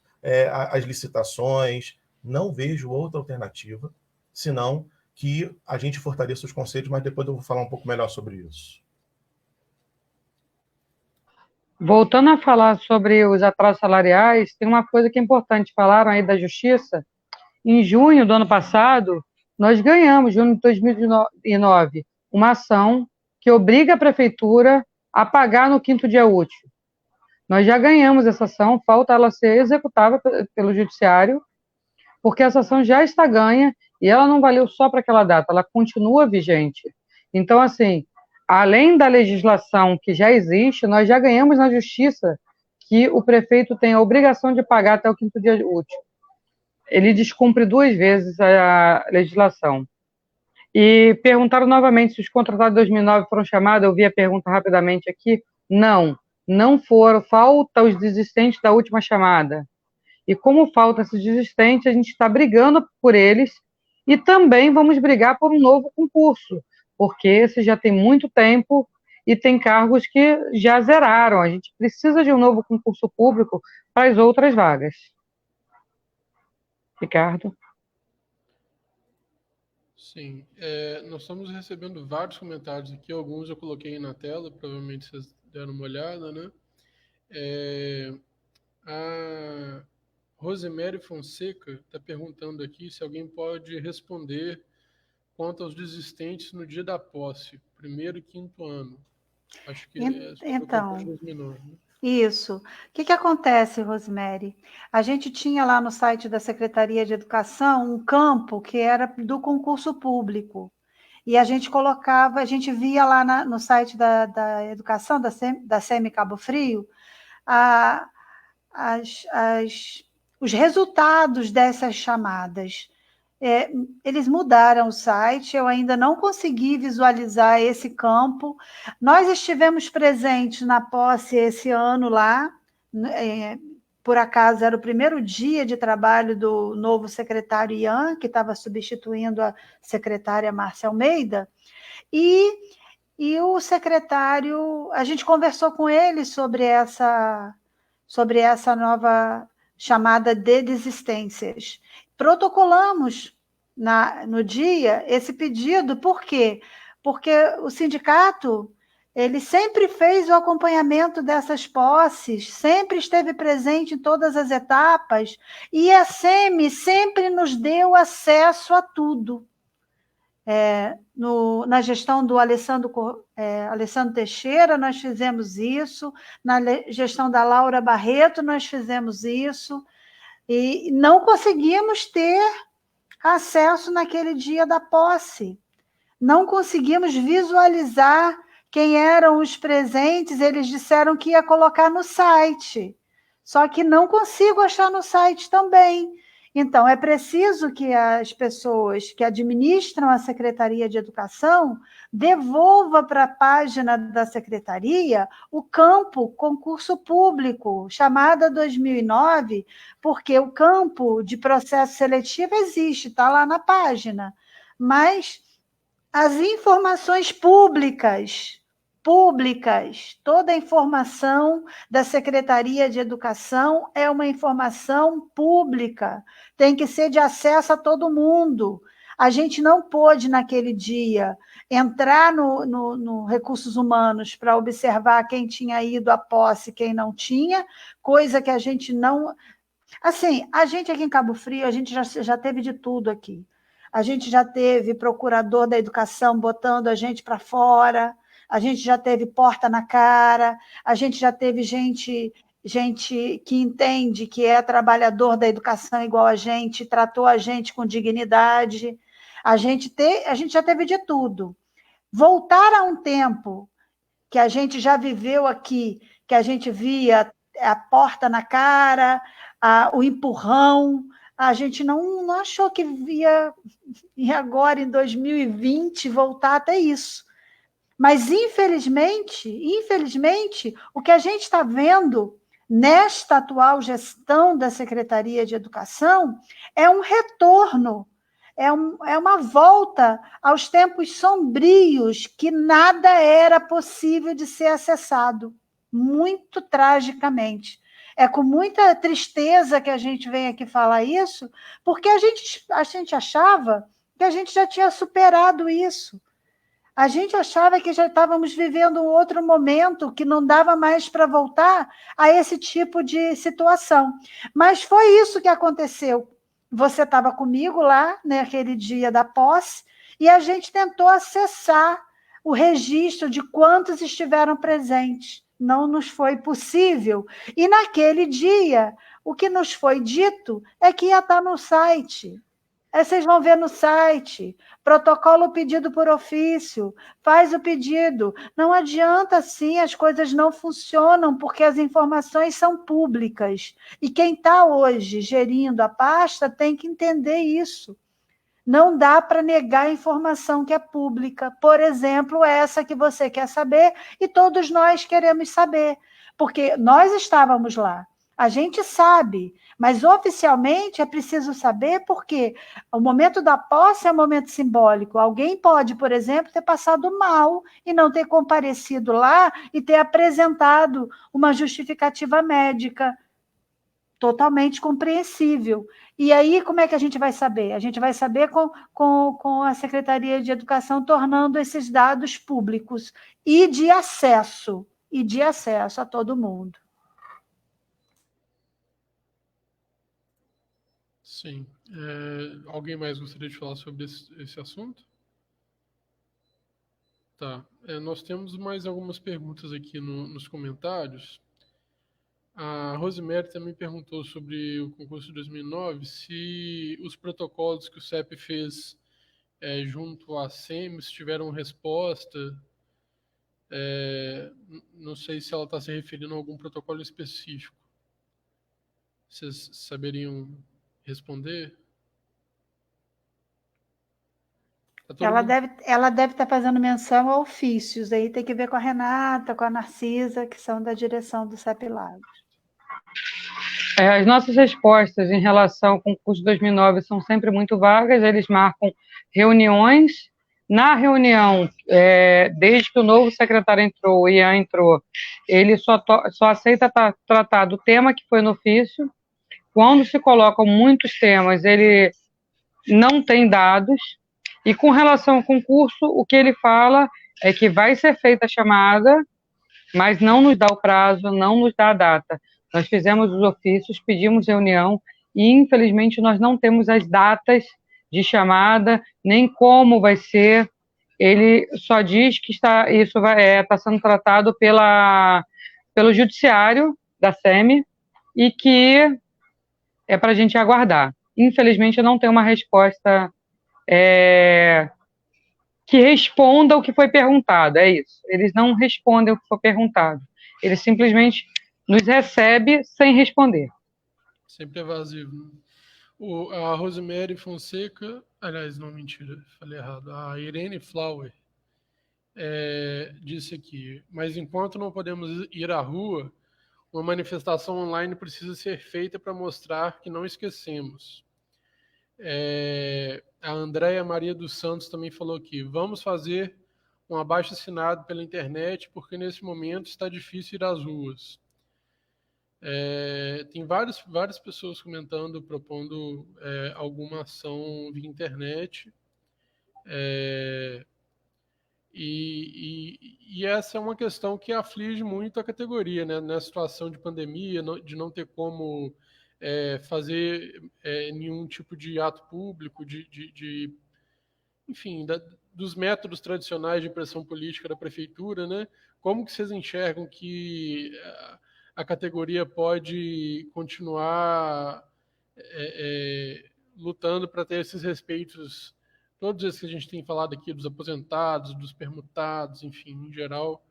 as licitações. Não vejo outra alternativa, senão que a gente fortaleça os conselhos, mas depois eu vou falar um pouco melhor sobre isso. Voltando a falar sobre os atrasos salariais, tem uma coisa que é importante, falaram aí da Justiça. Em junho do ano passado, nós ganhamos, junho de 2009, uma ação que obriga a Prefeitura a pagar no 5º dia útil. Nós já ganhamos essa ação, falta ela ser executada pelo Judiciário, porque essa ação já está ganha e ela não valeu só para aquela data, ela continua vigente. Então, assim, além da legislação que já existe, nós já ganhamos na Justiça que o prefeito tem a obrigação de pagar até o 5º dia útil. Ele descumpre 2 vezes a legislação. E perguntaram novamente se os contratados de 2009 foram chamados, eu vi a pergunta rapidamente aqui. Não foram, falta os desistentes da última chamada. E como falta esses desistentes, a gente está brigando por eles e também vamos brigar por um novo concurso, porque esse já tem muito tempo e tem cargos que já zeraram. A gente precisa de um novo concurso público para as outras vagas. Ricardo? Sim, nós estamos recebendo vários comentários aqui, alguns eu coloquei na tela, provavelmente vocês deram uma olhada, né? A Rosemary Fonseca está perguntando aqui se alguém pode responder quanto aos desistentes no dia da posse, 1º e 5º ano. Acho que então, 2009, né? Isso. O que acontece, Rosemary? A gente tinha lá no site da Secretaria de Educação um campo que era do concurso público. E a gente colocava, a gente via lá no site da Educação, da SEMI Cabo Frio, os resultados dessas chamadas. Eles mudaram o site, eu ainda não consegui visualizar esse campo. Nós estivemos presentes na posse esse ano lá, por acaso era o primeiro dia de trabalho do novo secretário Ian, que estava substituindo a secretária Márcia Almeida, e o secretário, a gente conversou com ele sobre essa nova chamada de desistências. Protocolamos no dia esse pedido, por quê? Porque o sindicato ele sempre fez o acompanhamento dessas posses, sempre esteve presente em todas as etapas, e a SEMI sempre nos deu acesso a tudo. Na gestão do Alessandro Teixeira, nós fizemos isso, na gestão da Laura Barreto, nós fizemos isso, e não conseguimos ter acesso naquele dia da posse. Não conseguimos visualizar quem eram os presentes, eles disseram que ia colocar no site, só que não consigo achar no site também. Então, é preciso que as pessoas que administram a Secretaria de Educação devolva para a página da Secretaria o campo concurso público, chamada 2009, porque o campo de processo seletivo existe, está lá na página, mas as informações públicas, toda a informação da Secretaria de Educação é uma informação pública, tem que ser de acesso a todo mundo. A gente não pôde, naquele dia, entrar no Recursos Humanos para observar quem tinha ido à posse e quem não tinha, coisa que a gente não... Assim, a gente aqui em Cabo Frio, a gente já teve de tudo aqui. A gente já teve procurador da educação botando a gente para fora, a gente já teve porta na cara, a gente já teve gente que entende que é trabalhador da educação igual a gente, tratou a gente com dignidade. A gente já teve de tudo. Voltar a um tempo que a gente já viveu aqui, que a gente via a porta na cara, o empurrão, a gente não achou que ia agora, em 2020, voltar até isso. Mas, infelizmente, o que a gente está vendo nesta atual gestão da Secretaria de Educação é um retorno, é uma volta aos tempos sombrios, que nada era possível de ser acessado, muito tragicamente. É com muita tristeza que a gente vem aqui falar isso, porque a gente achava que a gente já tinha superado isso. A gente achava que já estávamos vivendo um outro momento, que não dava mais para voltar a esse tipo de situação. Mas foi isso que aconteceu. Você estava comigo lá, naquele dia da posse, e a gente tentou acessar o registro de quantos estiveram presentes. Não nos foi possível. E naquele dia, o que nos foi dito é que ia estar no site. Vocês vão ver no site, protocolo pedido por ofício, faz o pedido. Não adianta assim, as coisas não funcionam, porque as informações são públicas. E quem está hoje gerindo a pasta tem que entender isso. Não dá para negar a informação que é pública. Por exemplo, essa que você quer saber e todos nós queremos saber, porque nós estávamos lá. A gente sabe, mas oficialmente é preciso saber, porque o momento da posse é um momento simbólico. Alguém pode, por exemplo, ter passado mal e não ter comparecido lá e ter apresentado uma justificativa médica totalmente compreensível. E aí, como é que a gente vai saber? A gente vai saber com a Secretaria de Educação tornando esses dados públicos e de acesso a todo mundo. Sim. Alguém mais gostaria de falar sobre esse assunto? Tá. Nós temos mais algumas perguntas aqui nos comentários. A Rosemary também perguntou sobre o concurso de 2009, se os protocolos que o CEP fez junto à SEMES tiveram resposta. Não sei se ela está se referindo a algum protocolo específico. Vocês saberiam responder? Ela deve estar fazendo menção a ofícios, aí tem que ver com a Renata, com a Narcisa, que são da direção do CEP Lagos. As nossas respostas em relação ao concurso 2009 são sempre muito vagas, eles marcam reuniões. Na reunião, desde que o novo secretário entrou, o Ian entrou, ele só aceita tratar do tema que foi no ofício. Quando se colocam muitos temas, ele não tem dados. E com relação ao concurso, o que ele fala é que vai ser feita a chamada, mas não nos dá o prazo, não nos dá a data. Nós fizemos os ofícios, pedimos reunião e, infelizmente, nós não temos as datas de chamada, nem como vai ser. Ele só diz que isso está sendo tratado pelo judiciário da SEMI e que é para a gente aguardar. Infelizmente, eu não tenho uma resposta que responda o que foi perguntado, é isso. Eles não respondem o que foi perguntado. Eles simplesmente nos recebem sem responder. Sempre evasivo. A Rosemary Fonseca, aliás, não, mentira, falei errado. A Irene Flower disse aqui, mas enquanto não podemos ir à rua, uma manifestação online precisa ser feita para mostrar que não esquecemos. A Andréia Maria dos Santos também falou aqui, vamos fazer um abaixo-assinado pela internet, porque nesse momento está difícil ir às ruas. Tem várias pessoas comentando, propondo alguma ação via internet. E essa é uma questão que aflige muito a categoria, né? Na situação de pandemia, de não ter como fazer nenhum tipo de ato público, enfim, dos métodos tradicionais de pressão política da prefeitura, né? Como que vocês enxergam que a categoria pode continuar lutando para ter esses respeitos, todos esses que a gente tem falado aqui, dos aposentados, dos permutados, enfim, em geral,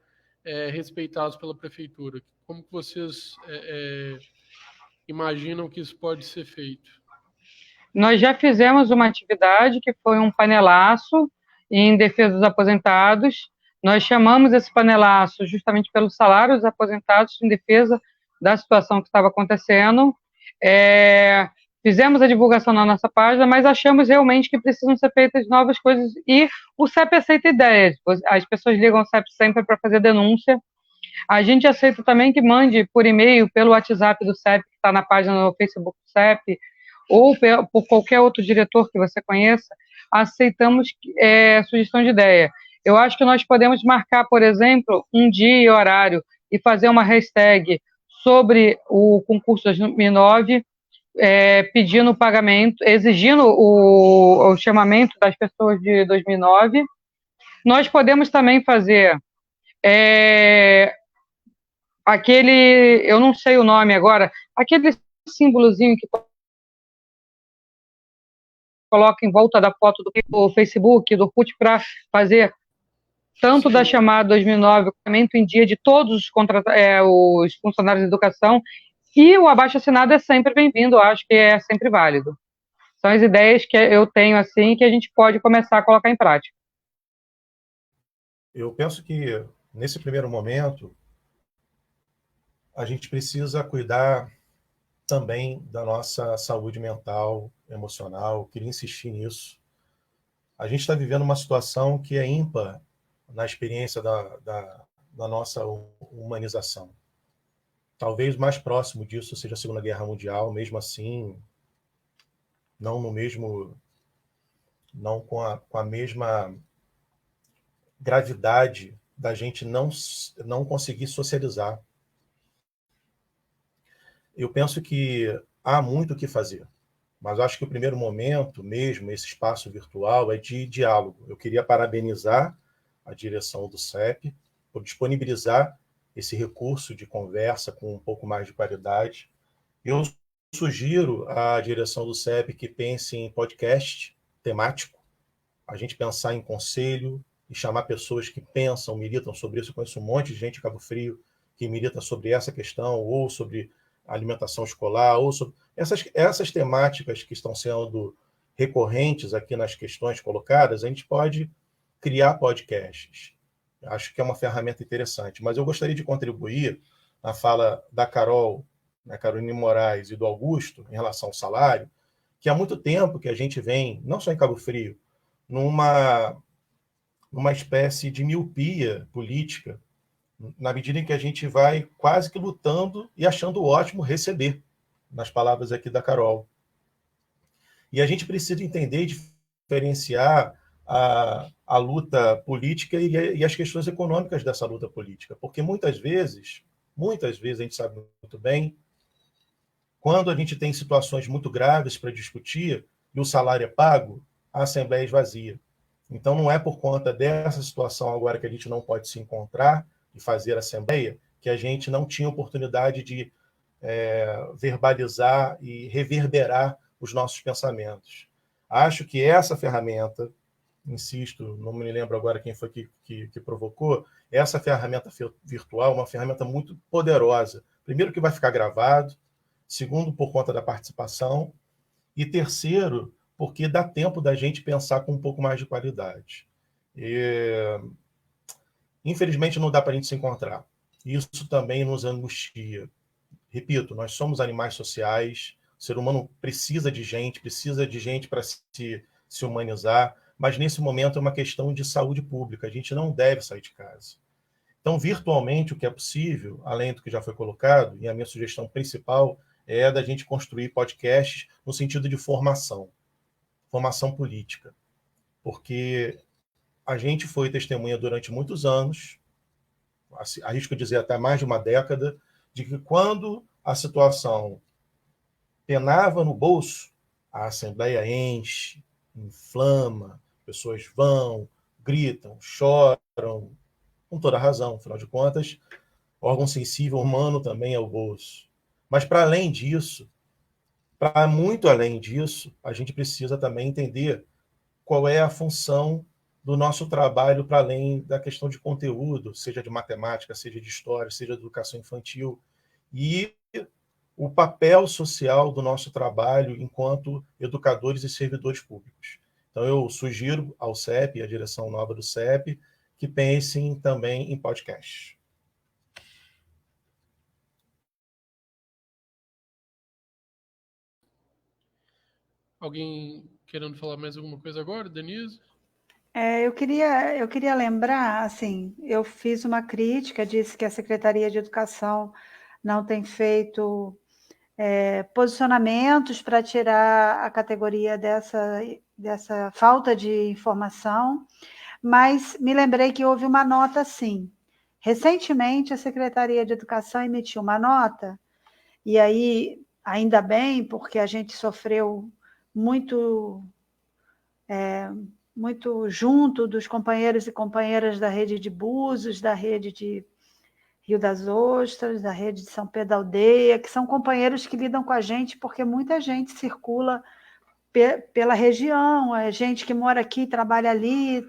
respeitados pela prefeitura? Como que vocês imaginam que isso pode ser feito? Nós já fizemos uma atividade que foi um panelaço em defesa dos aposentados. Nós chamamos esse panelaço justamente pelos salários dos aposentados em defesa da situação que estava acontecendo. Fizemos a divulgação na nossa página, mas achamos realmente que precisam ser feitas novas coisas e o CEP aceita ideias. As pessoas ligam ao CEP sempre para fazer denúncia. A gente aceita também que mande por e-mail, pelo WhatsApp do CEP, que está na página no Facebook do CEP, ou por qualquer outro diretor que você conheça. Aceitamos sugestão de ideia. Eu acho que nós podemos marcar, por exemplo, um dia e horário e fazer uma hashtag sobre o concurso 2009, pedindo o pagamento, exigindo o chamamento das pessoas de 2009. Nós podemos também fazer aquele, eu não sei o nome agora, aquele símbolozinho que coloca em volta da foto do Facebook, do Orkut, para fazer tanto da chamada 2009, o pagamento em dia de todos os funcionários de educação, e o abaixo-assinado é sempre bem-vindo, acho que é sempre válido. São as ideias que eu tenho, assim, que a gente pode começar a colocar em prática. Eu penso que, nesse primeiro momento, a gente precisa cuidar também da nossa saúde mental, emocional. Eu queria insistir nisso. A gente está vivendo uma situação que é ímpar na experiência da nossa humanização. Talvez o mais próximo disso seja a Segunda Guerra Mundial, mesmo assim, não com a mesma gravidade da gente não conseguir socializar. Eu penso que há muito o que fazer, mas acho que o primeiro momento mesmo, esse espaço virtual, é de diálogo. Eu queria parabenizar a direção do CEP por disponibilizar esse recurso de conversa com um pouco mais de qualidade. Eu sugiro à direção do CEP que pense em podcast temático, a gente pensar em conselho e chamar pessoas que pensam, militam sobre isso. Eu conheço um monte de gente em Cabo Frio que milita sobre essa questão, ou sobre alimentação escolar, ou sobre essas temáticas que estão sendo recorrentes aqui nas questões colocadas. A gente pode criar podcasts. Acho que é uma ferramenta interessante, mas eu gostaria de contribuir na fala da Carol, da Caroline Moraes e do Augusto em relação ao salário, que há muito tempo que a gente vem, não só em Cabo Frio, numa espécie de miopia política, na medida em que a gente vai quase que lutando e achando ótimo receber, nas palavras aqui da Carol. E a gente precisa entender e diferenciar a luta política e as questões econômicas dessa luta política, porque muitas vezes a gente sabe muito bem, quando a gente tem situações muito graves para discutir e o salário é pago, a Assembleia esvazia. Então, não é por conta dessa situação agora que a gente não pode se encontrar e fazer Assembleia, que a gente não tinha oportunidade de verbalizar e reverberar os nossos pensamentos. Acho que essa ferramenta, insisto, não me lembro agora quem foi que provocou, essa ferramenta virtual é uma ferramenta muito poderosa. Primeiro, que vai ficar gravado. Segundo, por conta da participação. E terceiro, porque dá tempo da gente pensar com um pouco mais de qualidade. Infelizmente, não dá para a gente se encontrar. Isso também nos angustia. Repito, nós somos animais sociais, o ser humano precisa de gente para se humanizar, mas nesse momento é uma questão de saúde pública, a gente não deve sair de casa. Então, virtualmente, o que é possível, além do que já foi colocado, e a minha sugestão principal é da gente construir podcasts no sentido de formação política, porque a gente foi testemunha durante muitos anos, arrisco dizer até mais de uma década, de que quando a situação penava no bolso, a Assembleia enche, inflama, pessoas vão, gritam, choram, com toda razão, afinal de contas, órgão sensível humano também é o bolso. Mas, para além disso, para muito além disso, a gente precisa também entender qual é a função do nosso trabalho para além da questão de conteúdo, seja de matemática, seja de história, seja de educação infantil, e o papel social do nosso trabalho enquanto educadores e servidores públicos. Então, eu sugiro ao CEP, à direção nova do CEP, que pensem também em podcast. Alguém querendo falar mais alguma coisa agora, Denise? Eu queria lembrar, assim, eu fiz uma crítica, disse que a Secretaria de Educação não tem feito posicionamentos para tirar a categoria dessa falta de informação, mas me lembrei que houve uma nota, sim. Recentemente, a Secretaria de Educação emitiu uma nota, e aí, ainda bem, porque a gente sofreu muito junto dos companheiros e companheiras da rede de Búzios, da rede de Rio das Ostras, da rede de São Pedro da Aldeia, que são companheiros que lidam com a gente, porque muita gente circula pela região, é gente que mora aqui, trabalha ali,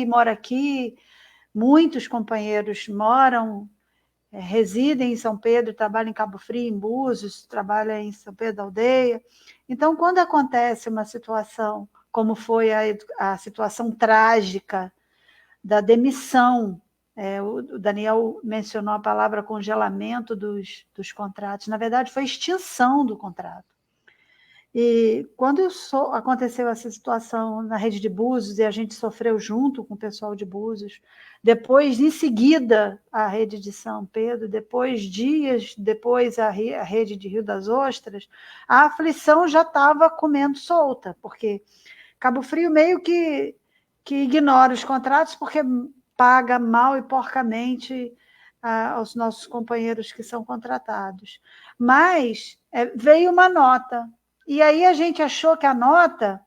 mora aqui. Muitos companheiros residem em São Pedro, trabalham em Cabo Frio, em Búzios, trabalham em São Pedro da Aldeia. Então, quando acontece uma situação como foi a situação trágica da demissão, o Daniel mencionou a palavra congelamento dos contratos, na verdade foi extinção do contrato. E quando aconteceu essa situação na rede de Búzios, e a gente sofreu junto com o pessoal de Búzios, depois, em seguida, a rede de São Pedro, dias depois, a rede de Rio das Ostras, a aflição já estava comendo solta, porque Cabo Frio meio que ignora os contratos, porque paga mal e porcamente aos nossos companheiros que são contratados. Mas veio uma nota, e aí a gente achou que a nota,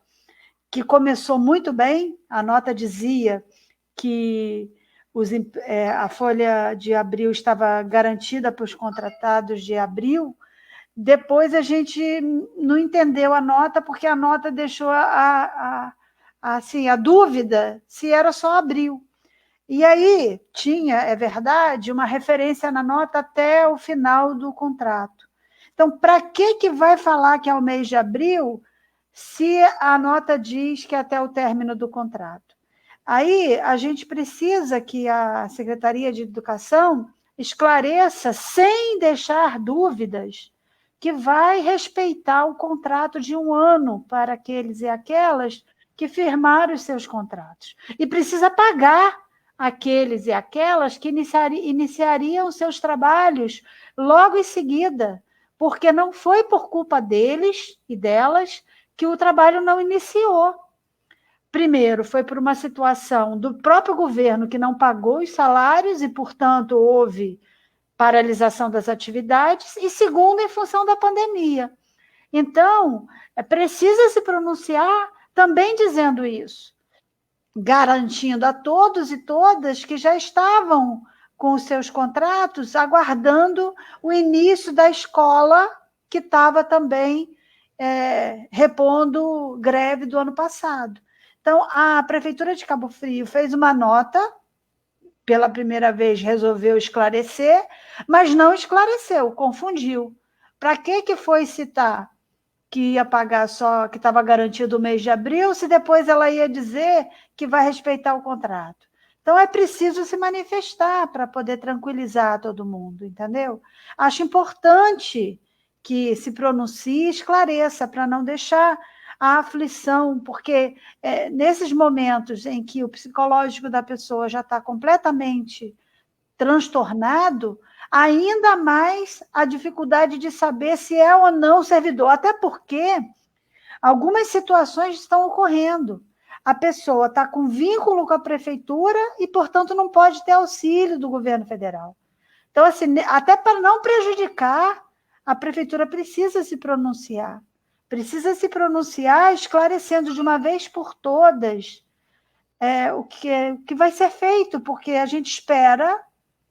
que começou muito bem, a nota dizia que a folha de abril estava garantida para os contratados de abril. Depois a gente não entendeu a nota, porque a nota deixou assim, a dúvida se era só abril. E aí tinha, é verdade, uma referência na nota até o final do contrato. Então, para que vai falar que é o mês de abril se a nota diz que é até o término do contrato? Aí a gente precisa que a Secretaria de Educação esclareça, sem deixar dúvidas, que vai respeitar o contrato de 1 ano para aqueles e aquelas que firmaram os seus contratos. E precisa pagar aqueles e aquelas que iniciariam seus trabalhos logo em seguida, porque não foi por culpa deles e delas que o trabalho não iniciou. Primeiro, foi por uma situação do próprio governo que não pagou os salários e, portanto, houve paralisação das atividades, e segundo, em função da pandemia. Então, precisa se pronunciar também dizendo isso, garantindo a todos e todas que já estavam com os seus contratos, aguardando o início da escola, que estava também repondo greve do ano passado. Então, a Prefeitura de Cabo Frio fez uma nota, pela primeira vez resolveu esclarecer, mas não esclareceu, confundiu. Para que foi citar que ia pagar só, que estava garantido o mês de abril, se depois ela ia dizer que vai respeitar o contrato? Então, é preciso se manifestar para poder tranquilizar todo mundo, entendeu? Acho importante que se pronuncie e esclareça, para não deixar a aflição, porque nesses momentos em que o psicológico da pessoa já está completamente transtornado, ainda mais a dificuldade de saber se é ou não servidor, até porque algumas situações estão ocorrendo. A pessoa está com vínculo com a prefeitura e, portanto, não pode ter auxílio do governo federal. Então, assim, até para não prejudicar, a prefeitura precisa se pronunciar esclarecendo de uma vez por todas o que vai ser feito, porque a gente espera,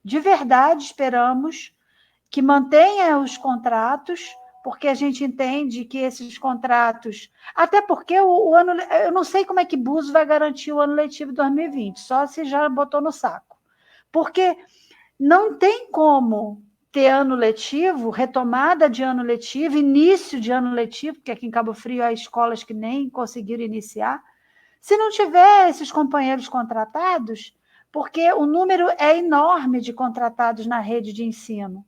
de verdade esperamos, que mantenha os contratos, porque a gente entende que esses contratos... Até porque o ano... Eu não sei como é que Búzios vai garantir o ano letivo de 2020, só se já botou no saco. Porque não tem como ter ano letivo, retomada de ano letivo, início de ano letivo, porque aqui em Cabo Frio há escolas que nem conseguiram iniciar, se não tiver esses companheiros contratados, porque o número é enorme de contratados na rede de ensino.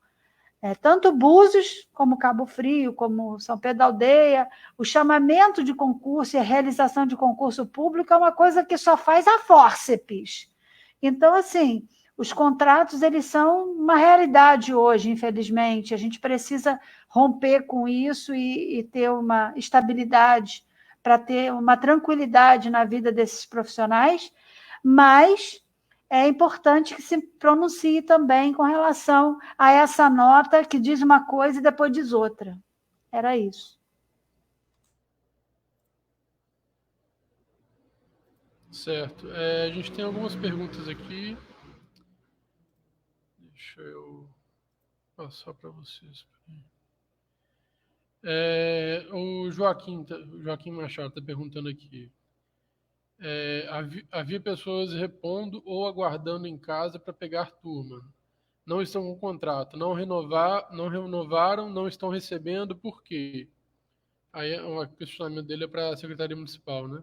Tanto Búzios, como Cabo Frio, como São Pedro da Aldeia, o chamamento de concurso e a realização de concurso público é uma coisa que só faz a fórceps. Então, assim, os contratos eles são uma realidade hoje, infelizmente. A gente precisa romper com isso e ter uma estabilidade para ter uma tranquilidade na vida desses profissionais, mas é importante que se pronuncie também com relação a essa nota que diz uma coisa e depois diz outra. Era isso. Certo. A gente tem algumas perguntas aqui. Deixa eu passar para vocês. O Joaquim Machado está perguntando aqui. Havia pessoas repondo ou aguardando em casa para pegar turma. Não estão com contrato, não renovaram, não estão recebendo, por quê? Aí o questionamento dele é para a Secretaria Municipal, né?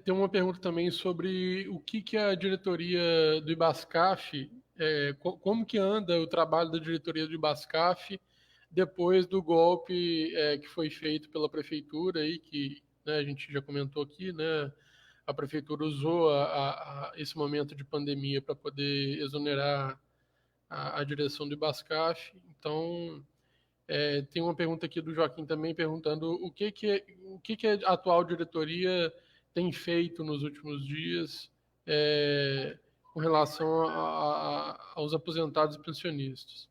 Tem uma pergunta também sobre o que a diretoria do IBASCAF, como que anda o trabalho da diretoria do IBASCAF depois do golpe que foi feito pela prefeitura, aí, que, né, a gente já comentou aqui, né, a prefeitura usou esse momento de pandemia para poder exonerar a direção do IBASCAF. Então, tem uma pergunta aqui do Joaquim também perguntando o que a atual diretoria tem feito nos últimos dias com relação aos aposentados e pensionistas.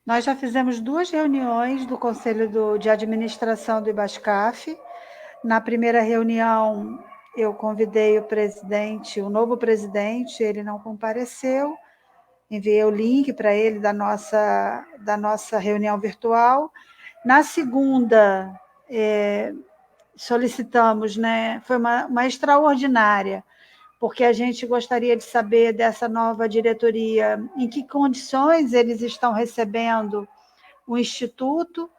Nós já fizemos 2 reuniões do Conselho de Administração do IBASCAF. Na primeira reunião, eu convidei o novo presidente, ele não compareceu, enviei o link para ele da nossa reunião virtual. Na segunda, solicitamos, né, foi uma extraordinária, porque a gente gostaria de saber dessa nova diretoria em que condições eles estão recebendo o Instituto.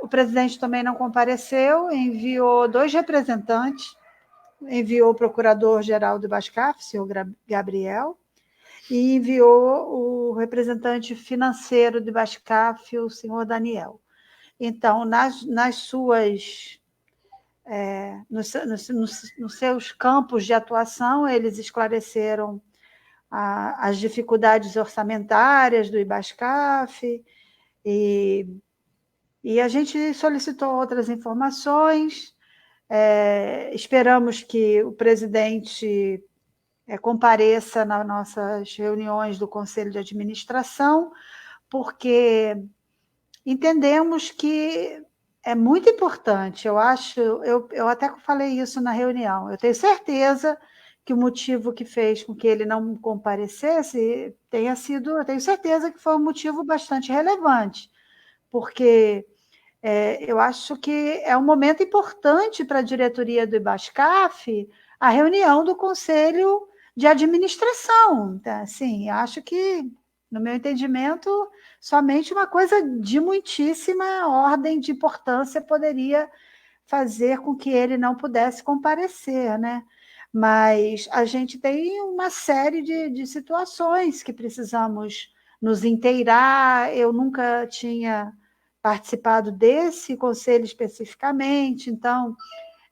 O presidente também não compareceu, enviou 2 representantes, enviou o procurador-geral do IBASCAF, o senhor Gabriel, e enviou o representante financeiro do IBASCAF, o senhor Daniel. Então, nos seus campos de atuação, eles esclareceram as dificuldades orçamentárias do IBASCAF e a gente solicitou outras informações. Esperamos que o presidente compareça nas nossas reuniões do Conselho de Administração, porque entendemos que é muito importante. Eu até falei isso na reunião. Eu tenho certeza que o motivo que fez com que ele não comparecesse eu tenho certeza que foi um motivo bastante relevante, porque eu acho que é um momento importante para a diretoria do IBASCAF a reunião do Conselho de Administração. Tá? Assim, acho que, no meu entendimento, somente uma coisa de muitíssima ordem de importância poderia fazer com que ele não pudesse comparecer, né? Mas a gente tem uma série de situações que precisamos nos inteirar. Eu nunca tinha participado desse conselho especificamente, então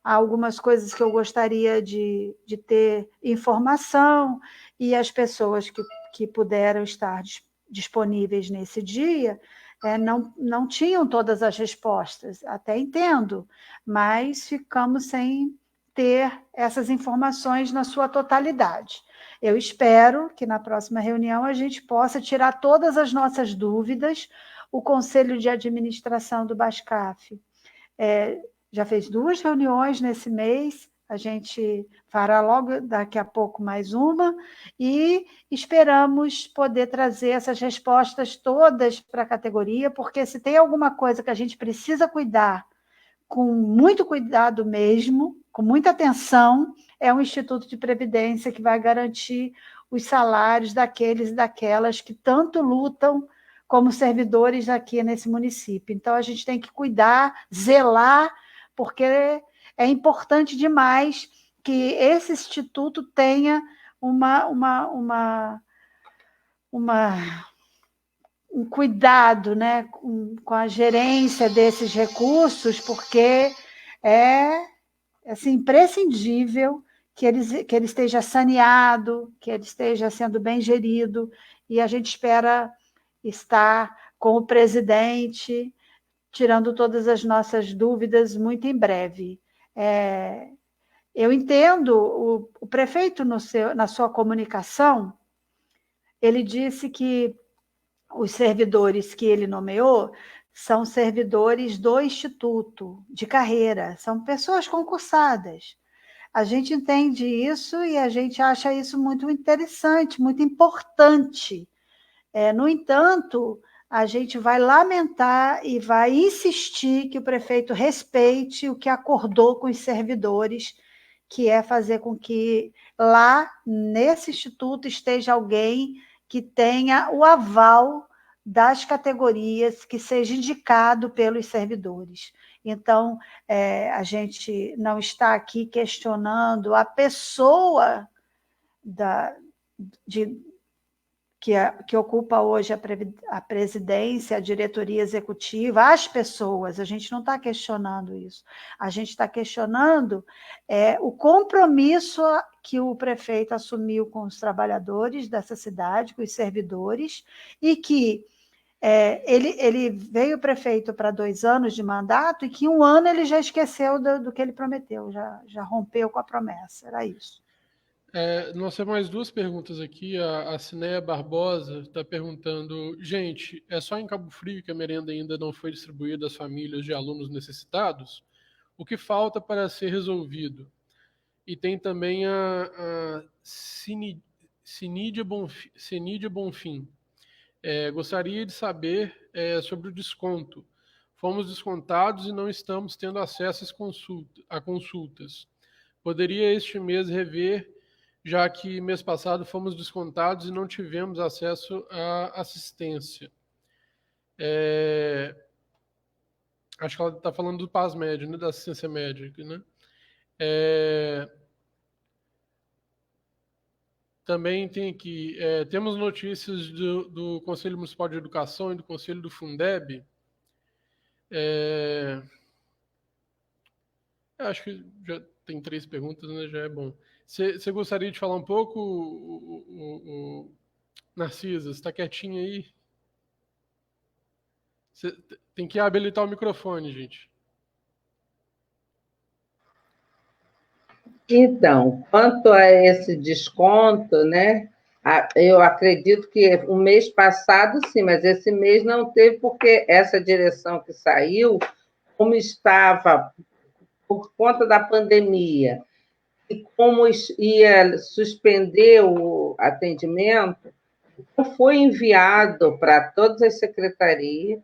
há algumas coisas que eu gostaria de ter informação, e as pessoas que puderam estar disponíveis nesse dia não tinham todas as respostas, até entendo, mas ficamos sem ter essas informações na sua totalidade. Eu espero que na próxima reunião a gente possa tirar todas as nossas dúvidas. O Conselho de Administração do BASCAF já fez 2 reuniões nesse mês, a gente fará logo daqui a pouco mais uma, e esperamos poder trazer essas respostas todas para a categoria, porque se tem alguma coisa que a gente precisa cuidar, com muito cuidado mesmo, com muita atenção, é um Instituto de Previdência que vai garantir os salários daqueles e daquelas que tanto lutam como servidores aqui nesse município. Então, a gente tem que cuidar, zelar, porque é importante demais que esse instituto tenha um cuidado, né, com a gerência desses recursos, porque é assim, imprescindível que ele esteja saneado, que ele esteja sendo bem gerido, e a gente espera estar com o presidente tirando todas as nossas dúvidas muito em breve. Eu entendo, o prefeito, na sua comunicação, ele disse que os servidores que ele nomeou são servidores do Instituto de carreira, são pessoas concursadas. A gente entende isso e a gente acha isso muito interessante, muito importante. No entanto, a gente vai lamentar e vai insistir que o prefeito respeite o que acordou com os servidores, que é fazer com que lá, nesse instituto, esteja alguém que tenha o aval das categorias, que seja indicado pelos servidores. Então, a gente não está aqui questionando a pessoa que ocupa hoje a presidência, a diretoria executiva, as pessoas, a gente não está questionando isso. A gente está questionando o compromisso que o prefeito assumiu com os trabalhadores dessa cidade, com os servidores, e que ele veio prefeito para 2 anos de mandato e que 1 ano ele já esqueceu do que ele prometeu, já rompeu com a promessa, era isso. Nós temos mais 2 perguntas aqui. A Cineia Barbosa está perguntando: gente, é só em Cabo Frio que a merenda ainda não foi distribuída às famílias de alunos necessitados? O que falta para ser resolvido? E tem também a Cinídia Bonfim. Gostaria de saber sobre o desconto. Fomos descontados e não estamos tendo acesso a consultas. Poderia este mês rever, já que mês passado fomos descontados e não tivemos acesso à assistência. Acho que ela está falando do PASMED, né, da assistência médica, né? Também tem aqui, temos notícias do Conselho Municipal de Educação e do Conselho do Fundeb. Acho que já tem 3 perguntas, né? Já é bom. Você gostaria de falar um pouco, Narcisa? Você está quietinha aí? Você tem que habilitar o microfone, gente. Então, quanto a esse desconto, né? Eu acredito que o mês passado, sim, mas esse mês não teve, porque essa direção que saiu, como estava por conta da pandemia, e como ia suspender o atendimento, foi enviado para todas as secretarias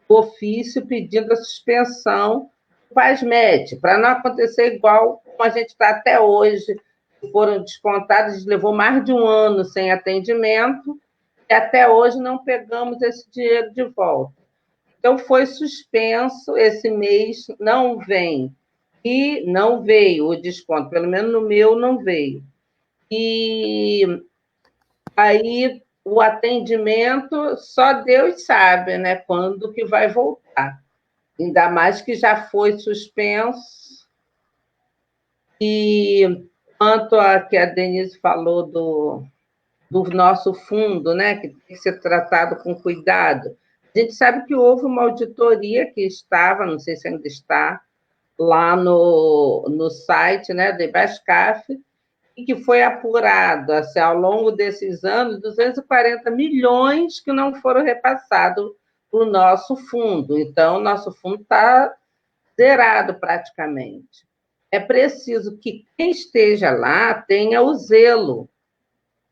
o ofício pedindo a suspensão do PASMED, para não acontecer igual como a gente está até hoje. Foram descontados, levou mais de 1 ano sem atendimento, e até hoje não pegamos esse dinheiro de volta. Então, foi suspenso, esse mês não vem. E não veio o desconto, pelo menos no meu não veio. E aí o atendimento, só Deus sabe, né, quando que vai voltar. Ainda mais que já foi suspenso. E quanto a que a Denise falou do nosso fundo, né, que tem que ser tratado com cuidado, a gente sabe que houve uma auditoria que estava, não sei se ainda está, lá no site, né, do Ibascaf, e que foi apurado, assim, ao longo desses anos, 240 milhões que não foram repassados para o nosso fundo. Então, o nosso fundo está zerado praticamente. É preciso que quem esteja lá tenha o zelo,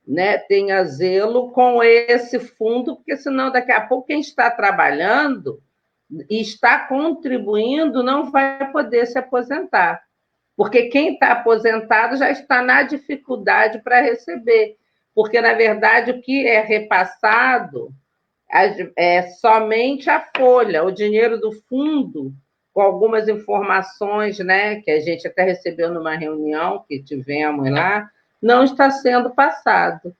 né? Tenha zelo com esse fundo, porque senão daqui a pouco quem está trabalhando e está contribuindo não vai poder se aposentar. Porque quem está aposentado já está na dificuldade para receber. Porque, na verdade, o que é repassado é somente a folha, o dinheiro do fundo, com algumas informações, né, que a gente até recebeu numa reunião que tivemos lá, não está sendo passado.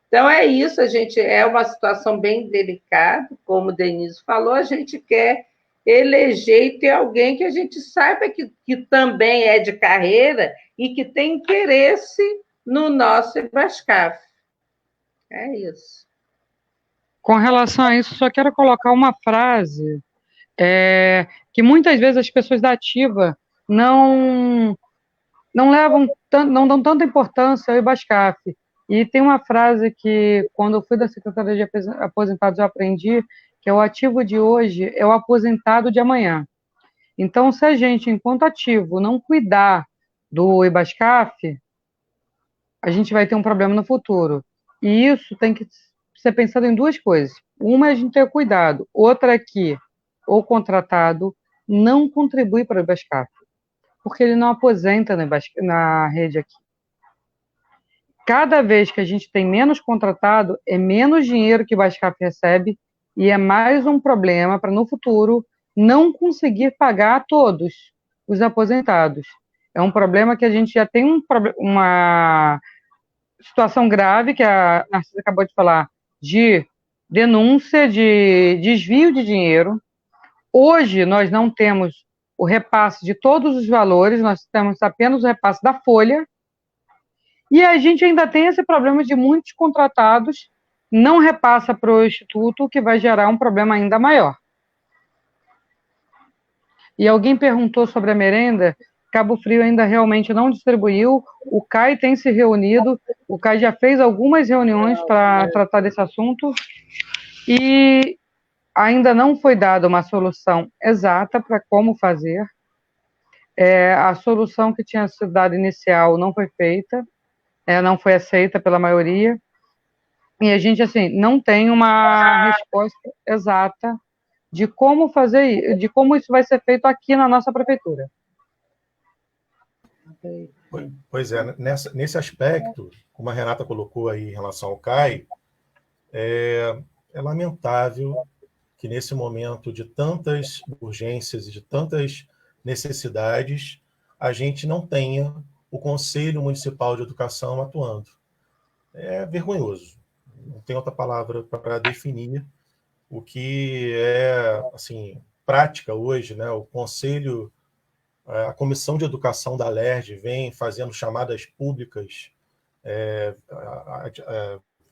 Então, é isso, a gente é uma situação bem delicada, como o Denise falou, a gente quer eleger e ter alguém que a gente saiba que também é de carreira e que tem interesse no nosso Ibascaf. É isso. Com relação a isso, só quero colocar uma frase que muitas vezes as pessoas da ativa não não dão tanta importância ao Ibascaf. E tem uma frase que, quando eu fui da Secretaria de Aposentados, eu aprendi, que é: o ativo de hoje é o aposentado de amanhã. Então, se a gente, enquanto ativo, não cuidar do Ibascaf, a gente vai ter um problema no futuro. E isso tem que ser pensado em duas coisas. Uma é a gente ter cuidado, outra é que o contratado não contribui para o Ibascaf, porque ele não aposenta na rede aqui. Cada vez que a gente tem menos contratado, é menos dinheiro que o Ibascaf recebe e é mais um problema para, no futuro, não conseguir pagar a todos os aposentados. É um problema que a gente já tem uma situação grave, que a Narcisa acabou de falar, de denúncia de desvio de dinheiro. Hoje, nós não temos o repasse de todos os valores, nós temos apenas o repasse da folha, e a gente ainda tem esse problema de muitos contratados não repassa para o Instituto, o que vai gerar um problema ainda maior. E alguém perguntou sobre a merenda. Cabo Frio ainda realmente não distribuiu, o CAI tem se reunido, o CAI já fez algumas reuniões para tratar desse assunto, e ainda não foi dada uma solução exata para como fazer. A solução que tinha sido dada inicial não foi feita, não foi aceita pela maioria, e a gente, assim, não tem uma resposta exata de como fazer, de como isso vai ser feito aqui na nossa prefeitura. Pois é, nesse aspecto, como a Renata colocou aí em relação ao CAI, é lamentável que nesse momento de tantas urgências e de tantas necessidades, a gente não tenha o Conselho Municipal de Educação atuando. É vergonhoso. Não tem outra palavra para definir o que é, assim, prática hoje, né? O Conselho, a Comissão de Educação da LERJ vem fazendo chamadas públicas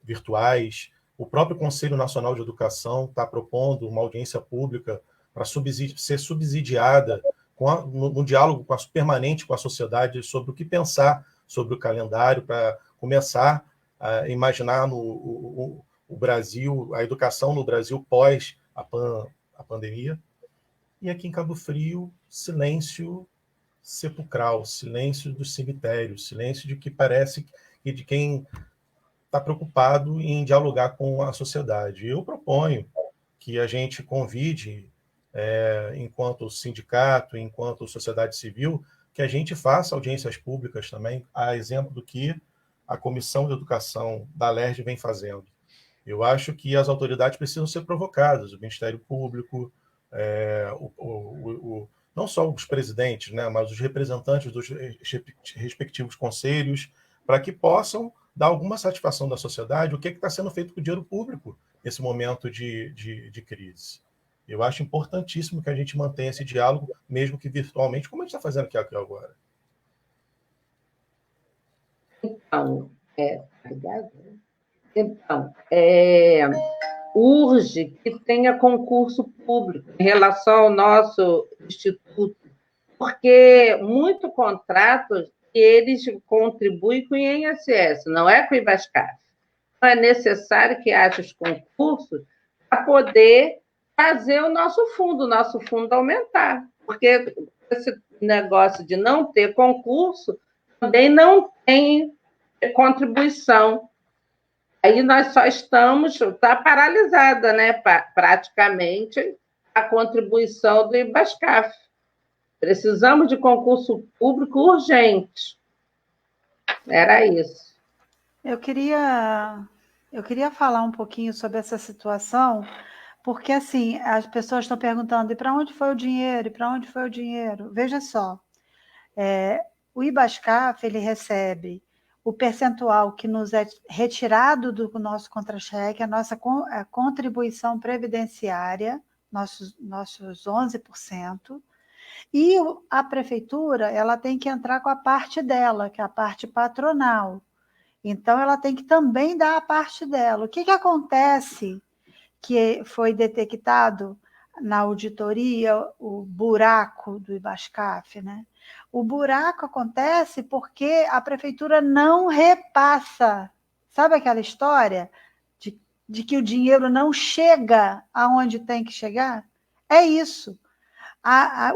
virtuais. O próprio Conselho Nacional de Educação está propondo uma audiência pública para ser subsidiada no diálogo permanente com a sociedade sobre o que pensar sobre o calendário, para começar a imaginar o Brasil, a educação no Brasil pós a pandemia. E aqui em Cabo Frio, silêncio sepulcral, silêncio dos cemitérios, silêncio de que parece que de quem está preocupado em dialogar com a sociedade. Eu proponho que a gente convide, enquanto sindicato, enquanto sociedade civil, que a gente faça audiências públicas também, a exemplo do que a Comissão de Educação da LERJ vem fazendo. Eu acho que as autoridades precisam ser provocadas, o Ministério Público, não só os presidentes, né, mas os representantes dos respectivos conselhos, para que possam dar alguma satisfação da sociedade o que está sendo feito com o dinheiro público nesse momento de crise. Eu acho importantíssimo que a gente mantenha esse diálogo, mesmo que virtualmente, como a gente está fazendo aqui agora. Então, urge que tenha concurso público em relação ao nosso instituto, porque muito contrato eles contribuem com o INSS, não é com o IBASCAF. Então, é necessário que haja os concursos para poder fazer o nosso fundo aumentar, porque esse negócio de não ter concurso também não tem contribuição. Aí nós só está paralisada, né, praticamente, a contribuição do IBASCAF. Precisamos de concurso público urgente. Era isso. Eu queria falar um pouquinho sobre essa situação, porque assim, as pessoas estão perguntando, e para onde foi o dinheiro? E para onde foi o dinheiro? Veja só, o IBASCAF, ele recebe o percentual que nos é retirado do nosso contra-cheque, a nossa contribuição previdenciária, nossos 11%, e a prefeitura, ela tem que entrar com a parte dela, que é a parte patronal. Então, ela tem que também dar a parte dela. O que acontece que foi detectado na auditoria, o buraco do IBASCAF, né? O buraco acontece porque a prefeitura não repassa. Sabe aquela história de que o dinheiro não chega aonde tem que chegar? É isso.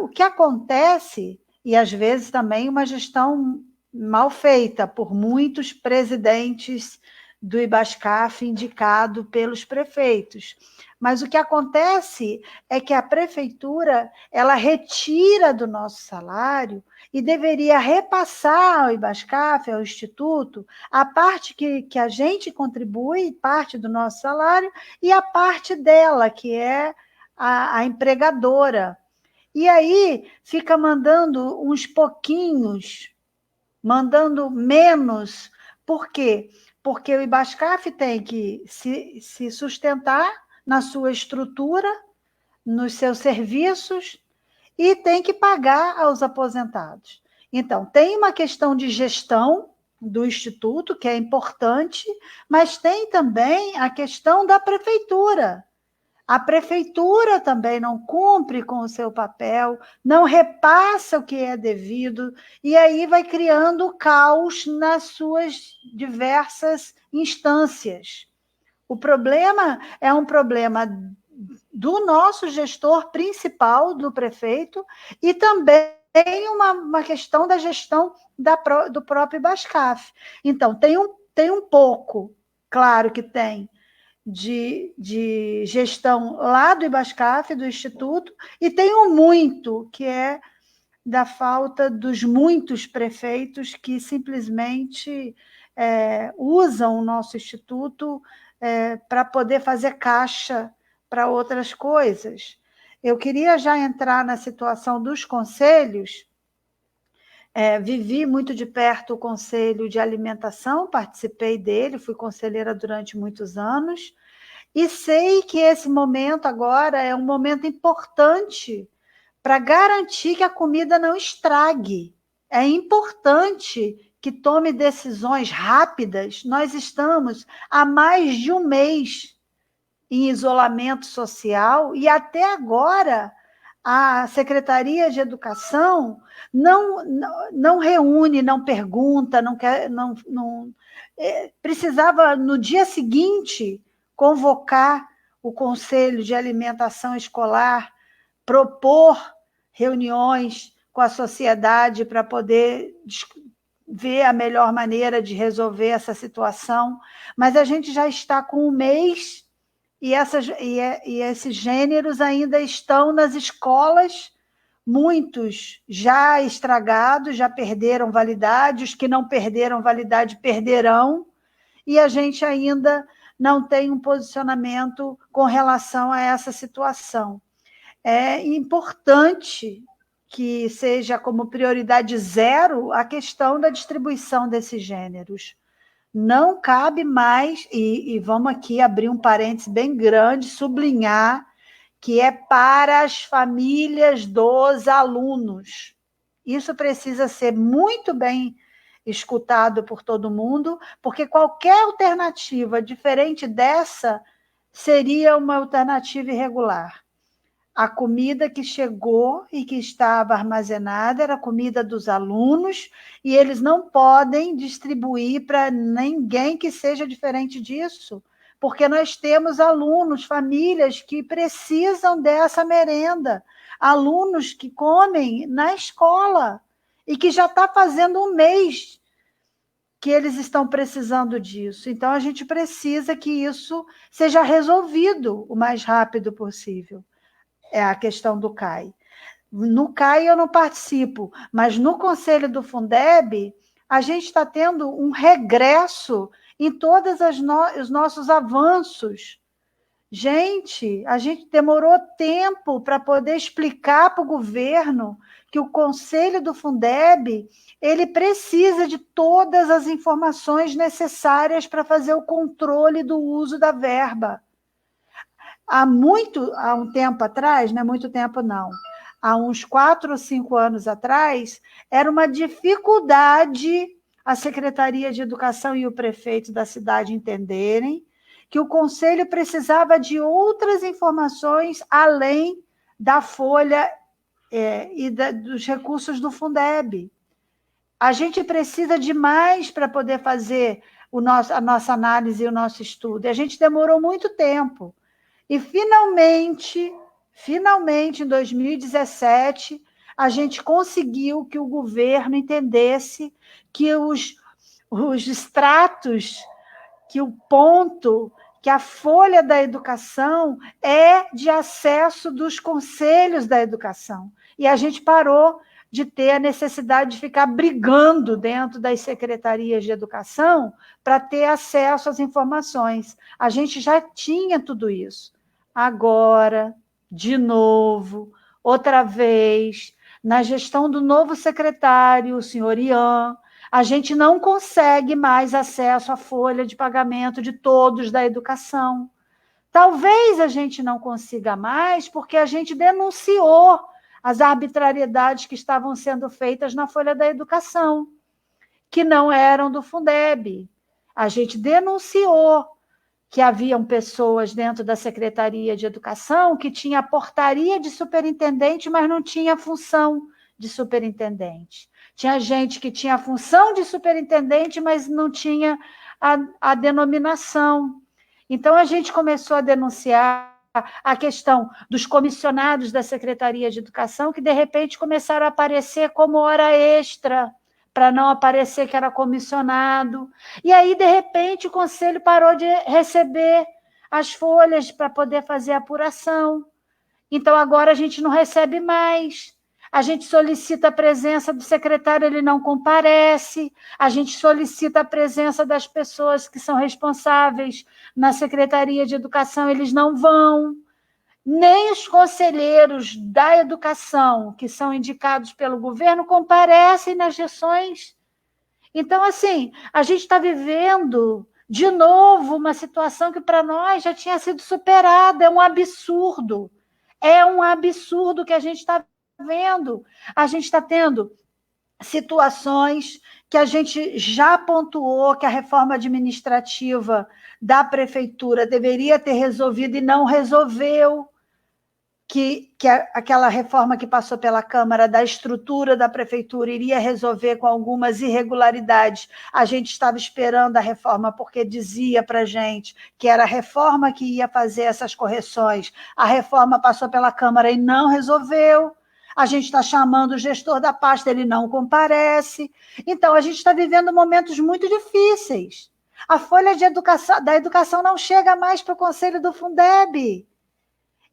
O que acontece, e às vezes também uma gestão mal feita por muitos presidentes do IBASCAF indicado pelos prefeitos. Mas o que acontece é que a prefeitura, ela retira do nosso salário e deveria repassar ao IBASCAF, ao Instituto, a parte que a gente contribui, parte do nosso salário, e a parte dela, que é a empregadora. E aí fica mandando uns pouquinhos, mandando menos. Por quê? Porque o IBASCAF tem que se sustentar na sua estrutura, nos seus serviços, e tem que pagar aos aposentados. Então, tem uma questão de gestão do Instituto, que é importante, mas tem também a questão da prefeitura. A prefeitura também não cumpre com o seu papel, não repassa o que é devido, e aí vai criando caos nas suas diversas instâncias. O problema é um problema do nosso gestor principal, do prefeito, e também uma questão da gestão do próprio IBASCAF. Então, tem um pouco, claro que tem, de gestão lá do IBASCAF, do Instituto, e tem um muito, que é da falta dos muitos prefeitos que simplesmente usam o nosso Instituto para poder fazer caixa para outras coisas. Eu queria já entrar na situação dos conselhos. Vivi muito de perto o Conselho de Alimentação, participei dele, fui conselheira durante muitos anos, e sei que esse momento agora é um momento importante para garantir que a comida não estrague. É importante que tome decisões rápidas. Nós estamos há mais de um mês em isolamento social e até agora a Secretaria de Educação não reúne, não pergunta, precisava, no dia seguinte, convocar o Conselho de Alimentação Escolar, propor reuniões com a sociedade para poder ver a melhor maneira de resolver essa situação. Mas a gente já está com um mês e esses gêneros ainda estão nas escolas, muitos já estragados, já perderam validade, os que não perderam validade perderão, e a gente ainda não tem um posicionamento com relação a essa situação. É importante que seja como prioridade zero a questão da distribuição desses gêneros. Não cabe mais, e vamos aqui abrir um parênteses bem grande, sublinhar que é para as famílias dos alunos. Isso precisa ser muito bem escutado por todo mundo, porque qualquer alternativa diferente dessa seria uma alternativa irregular. A comida que chegou e que estava armazenada era a comida dos alunos, e eles não podem distribuir para ninguém que seja diferente disso, porque nós temos alunos, famílias que precisam dessa merenda, alunos que comem na escola e que já está fazendo um mês que eles estão precisando disso. Então, a gente precisa que isso seja resolvido o mais rápido possível. É a questão do CAI. No CAI eu não participo, mas no Conselho do Fundeb, a gente está tendo um regresso em todos os nossos avanços. Gente, a gente demorou tempo para poder explicar para o governo que o Conselho do Fundeb ele precisa de todas as informações necessárias para fazer o controle do uso da verba. Há um tempo atrás, não é muito tempo não, há uns 4 ou 5 anos atrás, era uma dificuldade a Secretaria de Educação e o prefeito da cidade entenderem que o Conselho precisava de outras informações além da folha dos recursos do Fundeb. A gente precisa de mais para poder fazer a nossa análise e o nosso estudo. E a gente demorou muito tempo. E, finalmente, em 2017, a gente conseguiu que o governo entendesse que os extratos, que o ponto, que a folha da educação é de acesso dos conselhos da educação. E a gente parou de ter a necessidade de ficar brigando dentro das secretarias de educação para ter acesso às informações. A gente já tinha tudo isso. Agora, de novo, outra vez, na gestão do novo secretário, o senhor Ian, a gente não consegue mais acesso à folha de pagamento de todos da educação. Talvez a gente não consiga mais porque a gente denunciou as arbitrariedades que estavam sendo feitas na folha da educação, que não eram do Fundeb. A gente denunciou que haviam pessoas dentro da Secretaria de Educação que tinha portaria de superintendente, mas não tinha função de superintendente. Tinha gente que tinha a função de superintendente, mas não tinha a denominação. Então, a gente começou a denunciar a questão dos comissionados da Secretaria de Educação, que, de repente, começaram a aparecer como hora extra, para não aparecer que era comissionado. E aí, de repente, o Conselho parou de receber as folhas para poder fazer a apuração. Então, agora a gente não recebe mais. A gente solicita a presença do secretário, ele não comparece. A gente solicita a presença das pessoas que são responsáveis na Secretaria de Educação, eles não vão. Nem os conselheiros da educação, que são indicados pelo governo, comparecem nas sessões. Então, assim, a gente está vivendo, de novo, uma situação que para nós já tinha sido superada. É um absurdo. É um absurdo que a gente está vendo. A gente está tendo situações que a gente já pontuou que a reforma administrativa da prefeitura deveria ter resolvido e não resolveu, que aquela reforma que passou pela Câmara da estrutura da prefeitura iria resolver com algumas irregularidades. A gente estava esperando a reforma porque dizia para a gente que era a reforma que ia fazer essas correções. A reforma passou pela Câmara e não resolveu. A gente está chamando o gestor da pasta, ele não comparece. Então, a gente está vivendo momentos muito difíceis. A folha da educação não chega mais para o Conselho do Fundeb.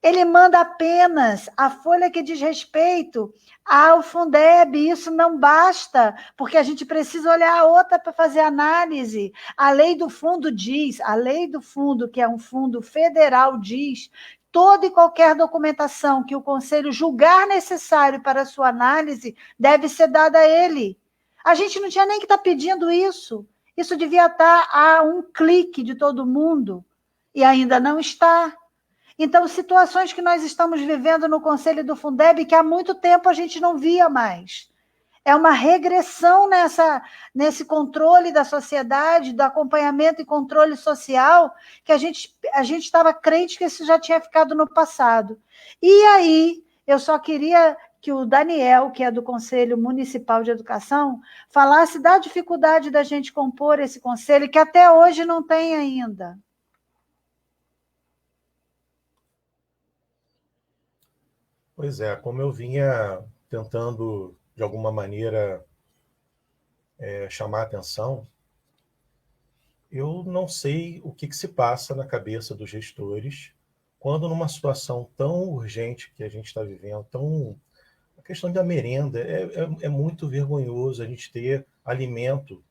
Ele manda apenas a folha que diz respeito ao Fundeb. Isso não basta, porque a gente precisa olhar a outra para fazer análise. A lei do fundo diz, a lei do fundo, que é um fundo federal, diz toda e qualquer documentação que o Conselho julgar necessário para a sua análise deve ser dada a ele. A gente não tinha nem que estar pedindo isso. Isso devia estar a um clique de todo mundo, e ainda não está. Então, situações que nós estamos vivendo no Conselho do Fundeb que há muito tempo a gente não via mais. É uma regressão nesse controle da sociedade, do acompanhamento e controle social, que a gente estava crente que isso já tinha ficado no passado. E aí, eu só queria que o Daniel, que é do Conselho Municipal de Educação, falasse da dificuldade da gente compor esse conselho, que até hoje não tem ainda. Pois é, como eu vinha tentando, de alguma maneira, chamar a atenção, eu não sei o que se passa na cabeça dos gestores quando, numa situação tão urgente que a gente está vivendo, a questão da merenda, é muito vergonhoso a gente ter alimento,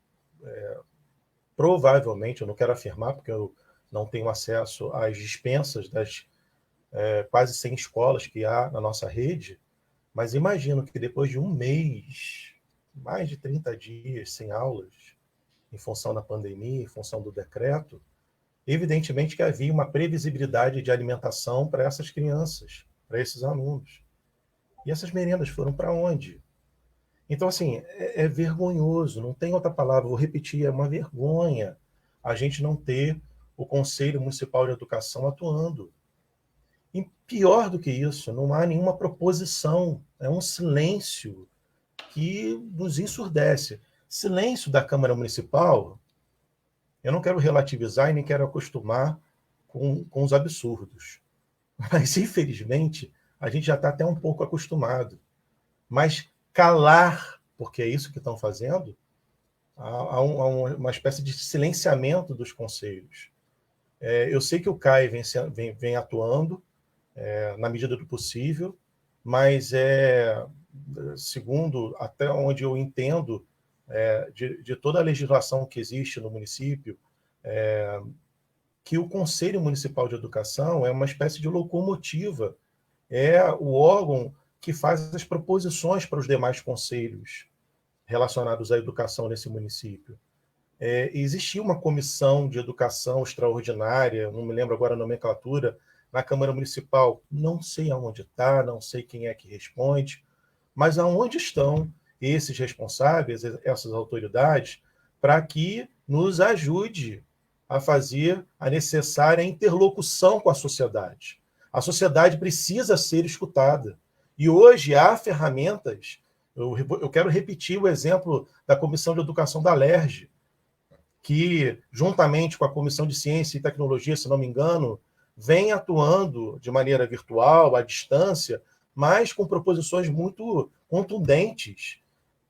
provavelmente, eu não quero afirmar, porque eu não tenho acesso às dispensas das quase 100 escolas que há na nossa rede, mas imagino que depois de um mês, mais de 30 dias sem aulas, em função da pandemia, em função do decreto, evidentemente que havia uma previsibilidade de alimentação para essas crianças, para esses alunos. E essas merendas foram para onde? Então, assim, é vergonhoso, não tem outra palavra, vou repetir, é uma vergonha a gente não ter o Conselho Municipal de Educação atuando. E pior do que isso, não há nenhuma proposição, é um silêncio que nos ensurdece. Silêncio da Câmara Municipal, eu não quero relativizar e nem quero acostumar com os absurdos. Mas, infelizmente, a gente já está até um pouco acostumado. Mas calar, porque é isso que estão fazendo, há uma espécie de silenciamento dos conselhos. Eu sei que o CAI vem atuando na medida do possível, mas segundo até onde eu entendo de toda a legislação que existe no município, que o Conselho Municipal de Educação é uma espécie de locomotiva, é o órgão que faz as proposições para os demais conselhos relacionados à educação nesse município. Existia uma comissão de educação extraordinária, não me lembro agora a nomenclatura, na Câmara Municipal, não sei aonde está, não sei quem é que responde, mas aonde estão esses responsáveis, essas autoridades, para que nos ajude a fazer a necessária interlocução com a sociedade. A sociedade precisa ser escutada. E hoje há ferramentas, eu quero repetir o exemplo da Comissão de Educação da LERJ, que, juntamente com a Comissão de Ciência e Tecnologia, se não me engano, vem atuando de maneira virtual, à distância, mas com proposições muito contundentes,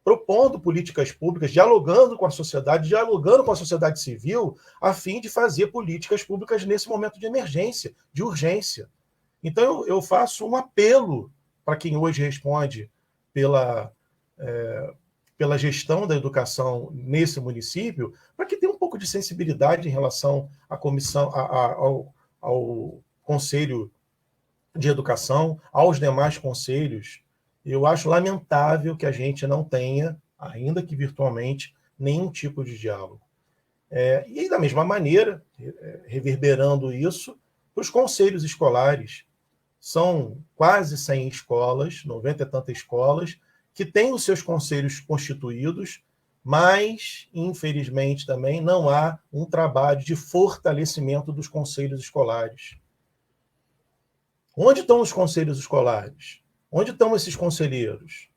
propondo políticas públicas, dialogando com a sociedade civil, a fim de fazer políticas públicas nesse momento de emergência, de urgência. Então, eu faço um apelo para quem hoje responde pela gestão da educação nesse município, para que tenha um pouco de sensibilidade em relação à comissão, ao Conselho de Educação, aos demais conselhos. Eu acho lamentável que a gente não tenha, ainda que virtualmente, nenhum tipo de diálogo. E, da mesma maneira, reverberando isso, para os conselhos escolares. São quase 100 escolas, 90 e tantas escolas, que têm os seus conselhos constituídos, mas, infelizmente, também não há um trabalho de fortalecimento dos conselhos escolares. Onde estão os conselhos escolares? Onde estão esses conselheiros?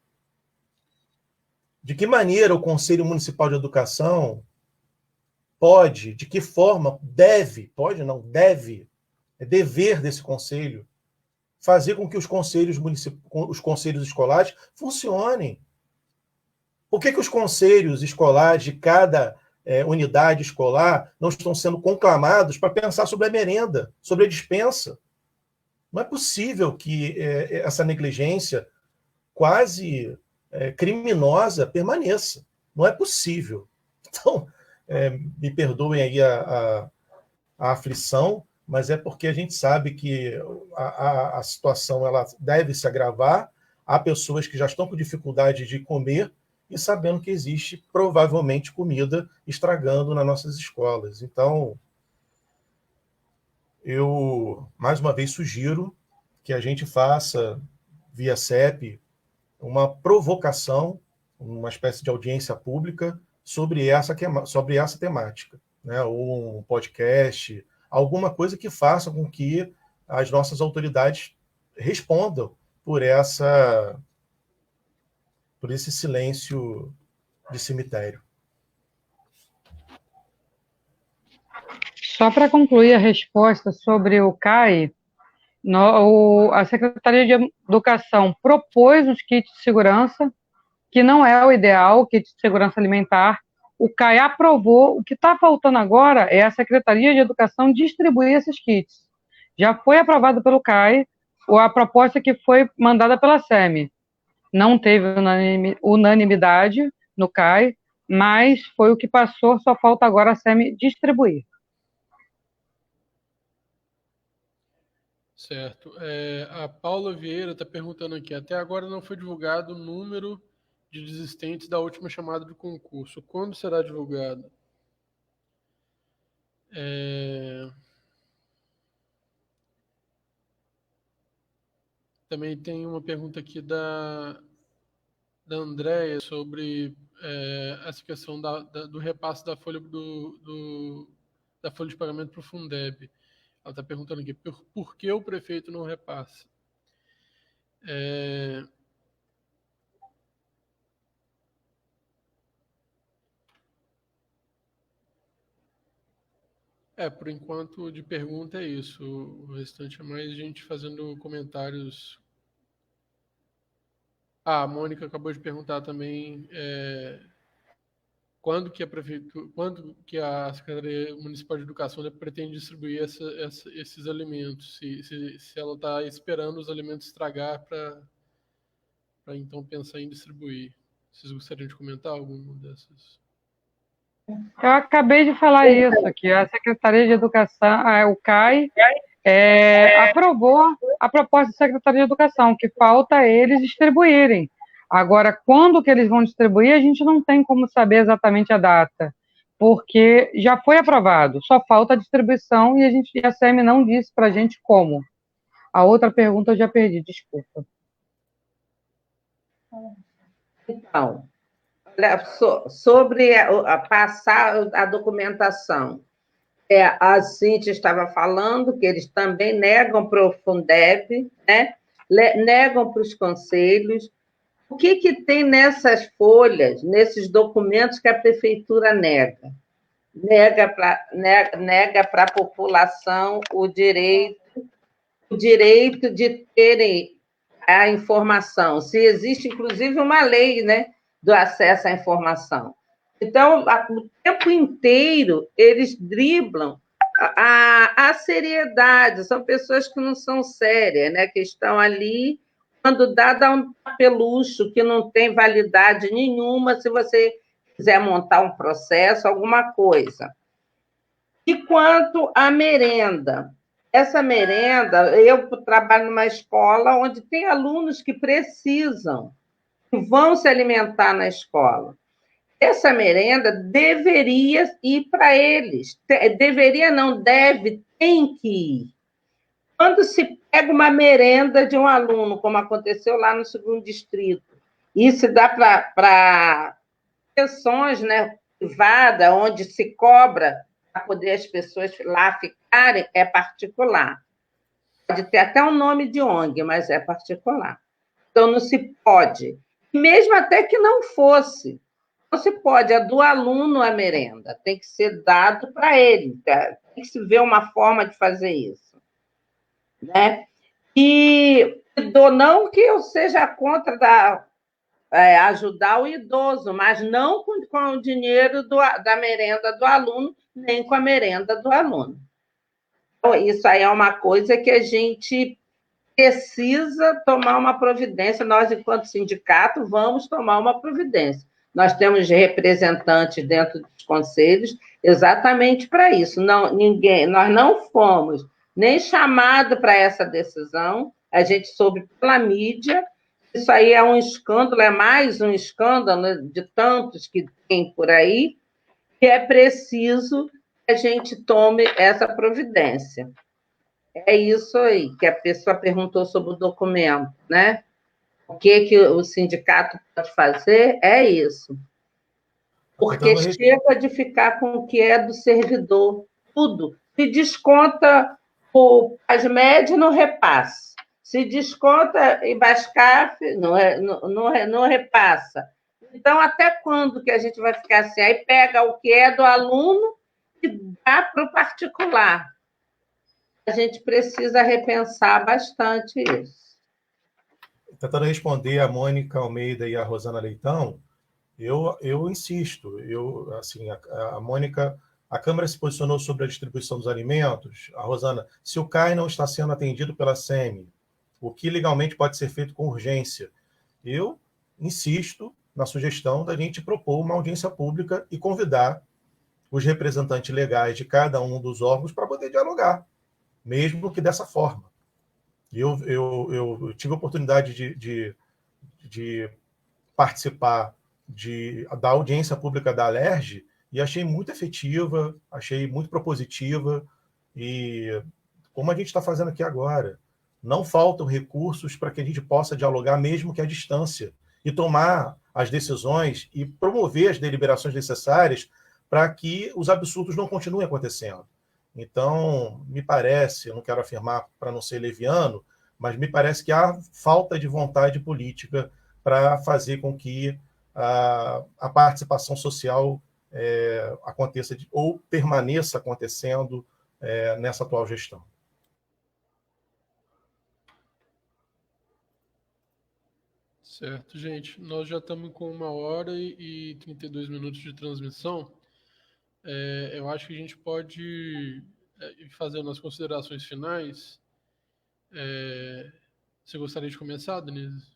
De que maneira o Conselho Municipal de Educação pode, de que forma deve, pode não, deve, é dever desse conselho, fazer com que os conselhos escolares funcionem? Por que os conselhos escolares de cada unidade escolar não estão sendo conclamados para pensar sobre a merenda, sobre a dispensa? Não é possível que essa negligência quase criminosa permaneça. Não é possível. Então, me perdoem aí a aflição, mas é porque a gente sabe que a situação ela deve se agravar. Há pessoas que já estão com dificuldade de comer e sabendo que existe, provavelmente, comida estragando nas nossas escolas. Então, eu, mais uma vez, sugiro que a gente faça, via CEP, uma provocação uma espécie de audiência pública sobre essa temática, né? Ou um podcast, alguma coisa que faça com que as nossas autoridades respondam por esse silêncio de cemitério. Só para concluir a resposta sobre o CAI, a Secretaria de Educação propôs os kits de segurança, que não é o ideal, o kit de segurança alimentar. O CAI aprovou. O que está faltando agora é a Secretaria de Educação distribuir esses kits. Já foi aprovado pelo CAI a proposta que foi mandada pela SEMI. Não teve unanimidade no CAI, mas foi o que passou, só falta agora a SEMI distribuir. Certo. A Paula Vieira está perguntando aqui, até agora não foi divulgado o número de desistentes da última chamada do concurso. Quando será divulgado? Também tem uma pergunta aqui da Andréia sobre essa questão do repasse da folha da folha de pagamento para o Fundeb. Ela está perguntando aqui, por que o prefeito não repassa? Por enquanto, de pergunta é isso. O restante é mais gente fazendo comentários. A Mônica acabou de perguntar também quando que a Secretaria Municipal de Educação pretende distribuir esses alimentos, se ela está esperando os alimentos estragar para então pensar em distribuir. Vocês gostariam de comentar alguma dessas? Eu acabei de falar isso, que a Secretaria de Educação, o CAI, aprovou a proposta da Secretaria de Educação, que falta eles distribuírem. Agora, quando que eles vão distribuir, a gente não tem como saber exatamente a data, porque já foi aprovado, só falta a distribuição e a SEMI não disse para a gente como. A outra pergunta eu já perdi, desculpa. Então, sobre passar a documentação, a Cíntia estava falando que eles também negam para o Fundeb, né? Negam para os conselhos. O que tem nessas folhas, nesses documentos que a prefeitura nega? Nega para a população o direito de terem a informação. Se existe, inclusive, uma lei, né, do acesso à informação. Então, o tempo inteiro, eles driblam a seriedade. São pessoas que não são sérias, né, que estão ali, quando dá um tapelucho que não tem validade nenhuma, se você quiser montar um processo, alguma coisa. E quanto à merenda, essa merenda, eu trabalho numa escola onde tem alunos que precisam, que vão se alimentar na escola. Essa merenda deveria ir para eles. Deveria, não deve, tem que ir. Quando se pega uma merenda de um aluno, como aconteceu lá no 2º distrito, e se dá para sessões, né, privadas, onde se cobra para poder as pessoas lá ficarem, é particular. Pode ter até um nome de ONG, mas é particular. Então, não se pode. Mesmo até que não fosse, não se pode. É do aluno a merenda. Tem que ser dado para ele. Tem que se ver uma forma de fazer isso. Né? E não que eu seja contra ajudar o idoso, mas não com o dinheiro da merenda do aluno, nem com a merenda do aluno. Então, isso aí é uma coisa que a gente precisa tomar uma providência. Nós, enquanto sindicato, vamos tomar uma providência. Nós temos representantes dentro dos conselhos exatamente para isso. Nós não fomos nem chamados para essa decisão, a gente soube pela mídia. Isso aí é um escândalo, é mais um escândalo de tantos que tem por aí, que é preciso que a gente tome essa providência. É isso aí, que a pessoa perguntou sobre o documento, né? O que o sindicato pode fazer é isso. Porque chega de ficar com o que é do servidor, tudo. Se desconta o PASMED, não repassa. Se desconta em Bascaf, não repassa. Então, até quando que a gente vai ficar assim? Aí pega o que é do aluno e dá para o particular. A gente precisa repensar bastante isso. Tentando responder a Mônica Almeida e a Rosana Leitão, eu insisto, assim, a Mônica, a Câmara se posicionou sobre a distribuição dos alimentos. A Rosana, se o CAI não está sendo atendido pela SEMI, o que legalmente pode ser feito com urgência? Eu insisto na sugestão da gente propor uma audiência pública e convidar os representantes legais de cada um dos órgãos para poder dialogar, mesmo que dessa forma. Eu tive a oportunidade de participar da audiência pública da Alerj e achei muito efetiva, achei muito propositiva, e como a gente está fazendo aqui agora, não faltam recursos para que a gente possa dialogar mesmo que à distância e tomar as decisões e promover as deliberações necessárias para que os absurdos não continuem acontecendo. Então, me parece, eu não quero afirmar para não ser leviano, mas me parece que há falta de vontade política para fazer com que a participação social aconteça ou permaneça acontecendo nessa atual gestão. Certo, gente. Nós já estamos com 1h e 32 minutos de transmissão. Eu acho que a gente pode ir fazendo as considerações finais. Você gostaria de começar, Denise?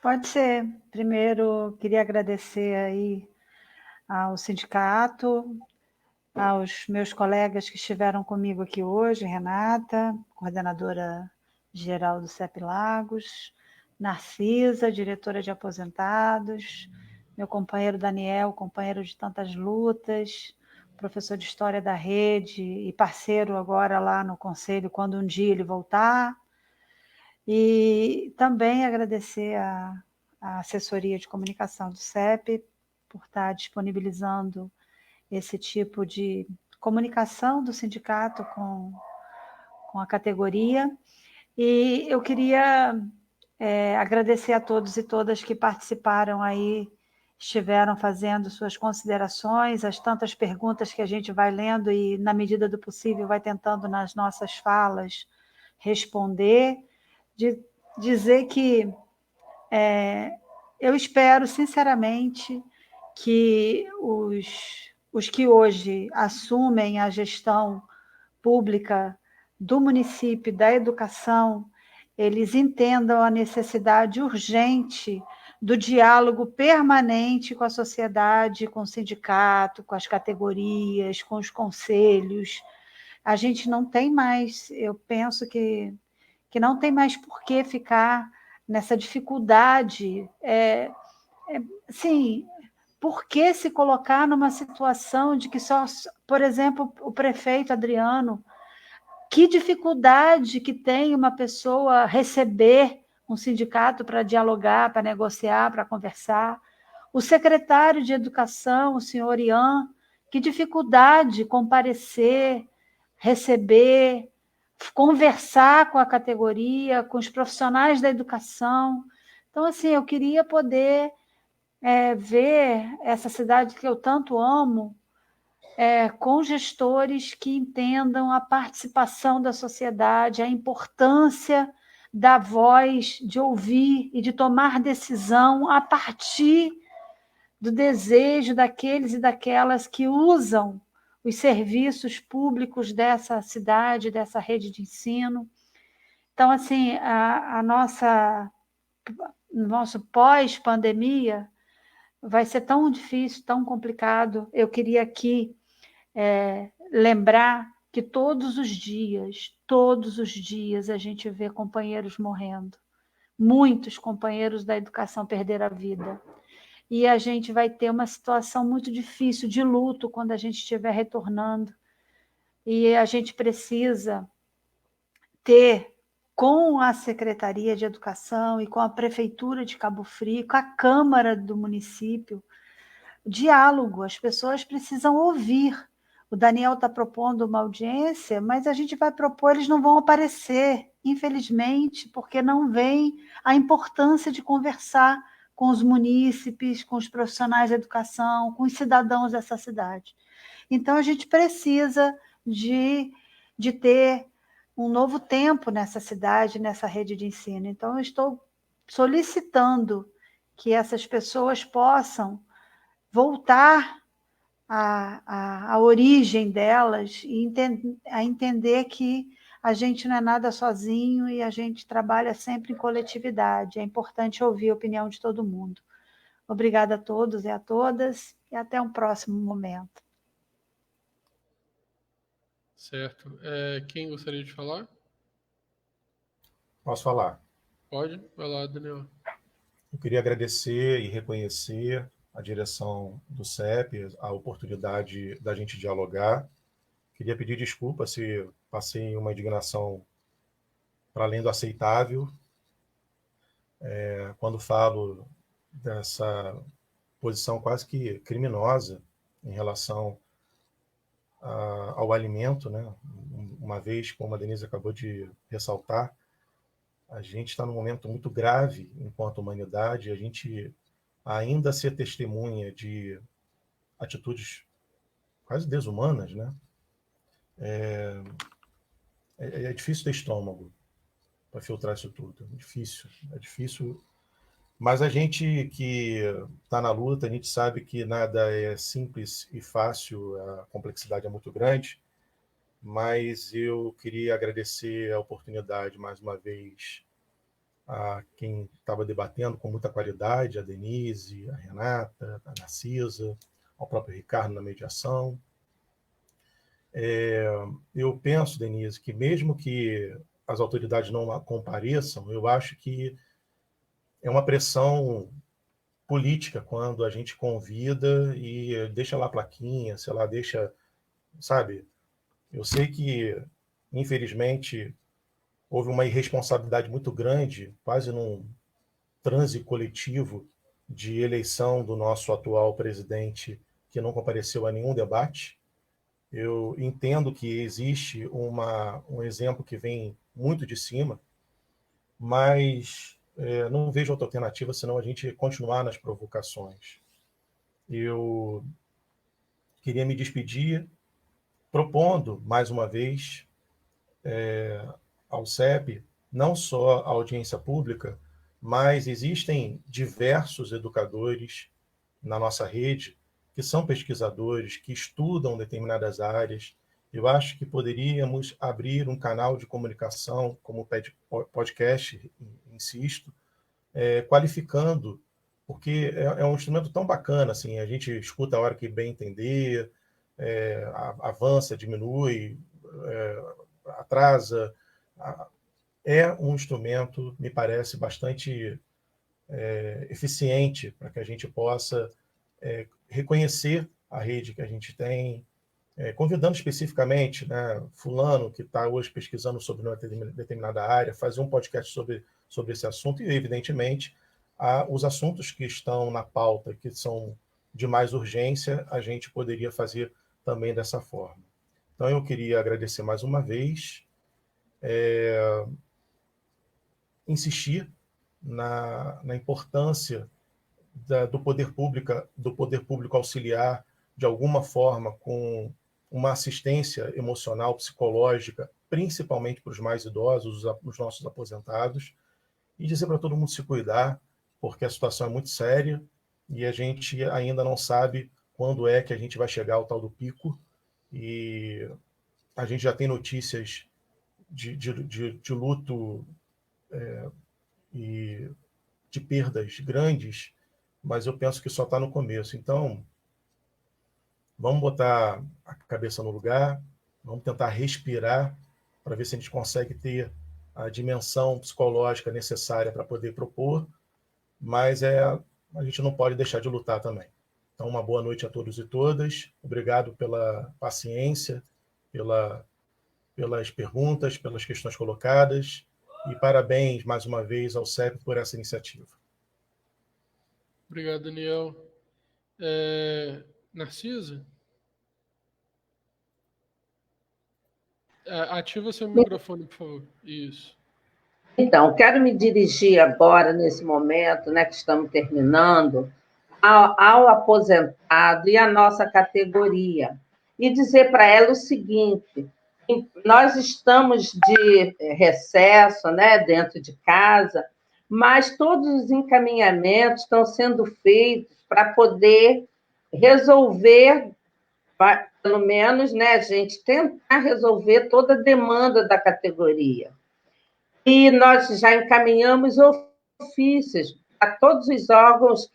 Pode ser. Primeiro, queria agradecer aí ao sindicato, aos meus colegas que estiveram comigo aqui hoje, Renata, coordenadora geral do CEP Lagos, Narcisa, diretora de aposentados, meu companheiro Daniel, companheiro de tantas lutas, professor de História da Rede e parceiro agora lá no Conselho, quando um dia ele voltar. E também agradecer a assessoria de comunicação do CEP por estar disponibilizando esse tipo de comunicação do sindicato com a categoria. E eu queria agradecer a todos e todas que participaram aí, estiveram fazendo suas considerações, as tantas perguntas que a gente vai lendo e, na medida do possível, vai tentando nas nossas falas responder. De dizer que eu espero, sinceramente, que os que hoje assumem a gestão pública do município, da educação, eles entendam a necessidade urgente do diálogo permanente com a sociedade, com o sindicato, com as categorias, com os conselhos. A gente não tem mais, eu penso que não tem mais por que ficar nessa dificuldade. Sim, por que se colocar numa situação de que só, por exemplo, o prefeito Adriano, que dificuldade que tem uma pessoa receber um sindicato para dialogar, para negociar, para conversar. O secretário de Educação, o senhor Ian, que dificuldade comparecer, receber, conversar com a categoria, com os profissionais da educação. Então, assim, eu queria poder ver essa cidade que eu tanto amo, com gestores que entendam a participação da sociedade, a importância da voz, de ouvir e de tomar decisão a partir do desejo daqueles e daquelas que usam os serviços públicos dessa cidade, dessa rede de ensino. Então, assim, nosso pós-pandemia vai ser tão difícil, tão complicado. Eu queria aqui lembrar que todos os dias a gente vê companheiros morrendo. Muitos companheiros da educação perderam a vida. E a gente vai ter uma situação muito difícil de luto quando a gente estiver retornando. E a gente precisa ter com a Secretaria de Educação e com a Prefeitura de Cabo Frio, com a Câmara do município, diálogo, as pessoas precisam ouvir. O Daniel está propondo uma audiência, mas a gente vai propor, eles não vão aparecer, infelizmente, porque não veem a importância de conversar com os munícipes, com os profissionais da educação, com os cidadãos dessa cidade. Então, a gente precisa de ter um novo tempo nessa cidade, nessa rede de ensino. Então, eu estou solicitando que essas pessoas possam voltar à origem delas e a entender que a gente não é nada sozinho e a gente trabalha sempre em coletividade. É importante ouvir a opinião de todo mundo. Obrigada a todos e a todas e até um próximo momento. Certo. Quem gostaria de falar? Posso falar? Pode? Vai lá, Daniel. Eu queria agradecer e reconhecer a direção do CEP, a oportunidade da gente dialogar. Queria pedir desculpa se passei uma indignação para além do aceitável. Quando falo dessa posição quase que criminosa em relação ao alimento, né? Uma vez, como a Denise acabou de ressaltar, a gente está num momento muito grave enquanto humanidade, a gente ainda ser testemunha de atitudes quase desumanas, né? É difícil ter estômago para filtrar isso tudo, é difícil. Mas a gente que está na luta, a gente sabe que nada é simples e fácil, a complexidade é muito grande, mas eu queria agradecer a oportunidade, mais uma vez, a quem estava debatendo com muita qualidade, a Denise, a Renata, a Narcisa, ao próprio Ricardo na mediação. Eu penso, Denise, que mesmo que as autoridades não compareçam, eu acho que é uma pressão política quando a gente convida e deixa lá a plaquinha, sei lá, deixa, sabe? Eu sei que, infelizmente, houve uma irresponsabilidade muito grande, quase num transe coletivo de eleição do nosso atual presidente, que não compareceu a nenhum debate. Eu entendo que existe um exemplo que vem muito de cima, mas não vejo outra alternativa senão a gente continuar nas provocações. Eu queria me despedir propondo, mais uma vez, ao CEP, não só a audiência pública, mas existem diversos educadores na nossa rede que são pesquisadores, que estudam determinadas áreas. Eu acho que poderíamos abrir um canal de comunicação, como podcast, insisto, qualificando, porque é um instrumento tão bacana, assim, a gente escuta a hora que bem entender, avança, diminui, atrasa. É um instrumento, me parece, bastante eficiente para que a gente possa reconhecer a rede que a gente tem, convidando especificamente, né, fulano que está hoje pesquisando sobre uma determinada área, fazer um podcast sobre esse assunto e, evidentemente, os assuntos que estão na pauta, que são de mais urgência, a gente poderia fazer também dessa forma. Então, eu queria agradecer mais uma vez, insistir na importância do poder público auxiliar de alguma forma com uma assistência emocional, psicológica, principalmente para os mais idosos, os nossos aposentados, e dizer para todo mundo se cuidar, porque a situação é muito séria e a gente ainda não sabe quando é que a gente vai chegar ao tal do pico, e a gente já tem notícias de luto e de perdas grandes, mas eu penso que só está no começo. Então, vamos botar a cabeça no lugar, vamos tentar respirar para ver se a gente consegue ter a dimensão psicológica necessária para poder propor, mas a gente não pode deixar de lutar também. Então, uma boa noite a todos e todas. Obrigado pela paciência, pelas perguntas, pelas questões colocadas. E parabéns, mais uma vez, ao CEP por essa iniciativa. Obrigado, Daniel. Narcisa? Ativa seu microfone, por favor. Isso. Então, quero me dirigir agora, nesse momento, né, que estamos terminando, ao aposentado e à nossa categoria, e dizer para ela o seguinte: nós estamos de recesso, né, dentro de casa, mas todos os encaminhamentos estão sendo feitos para poder resolver, pelo menos, né, a gente tentar resolver toda a demanda da categoria. E nós já encaminhamos ofícios a todos os órgãos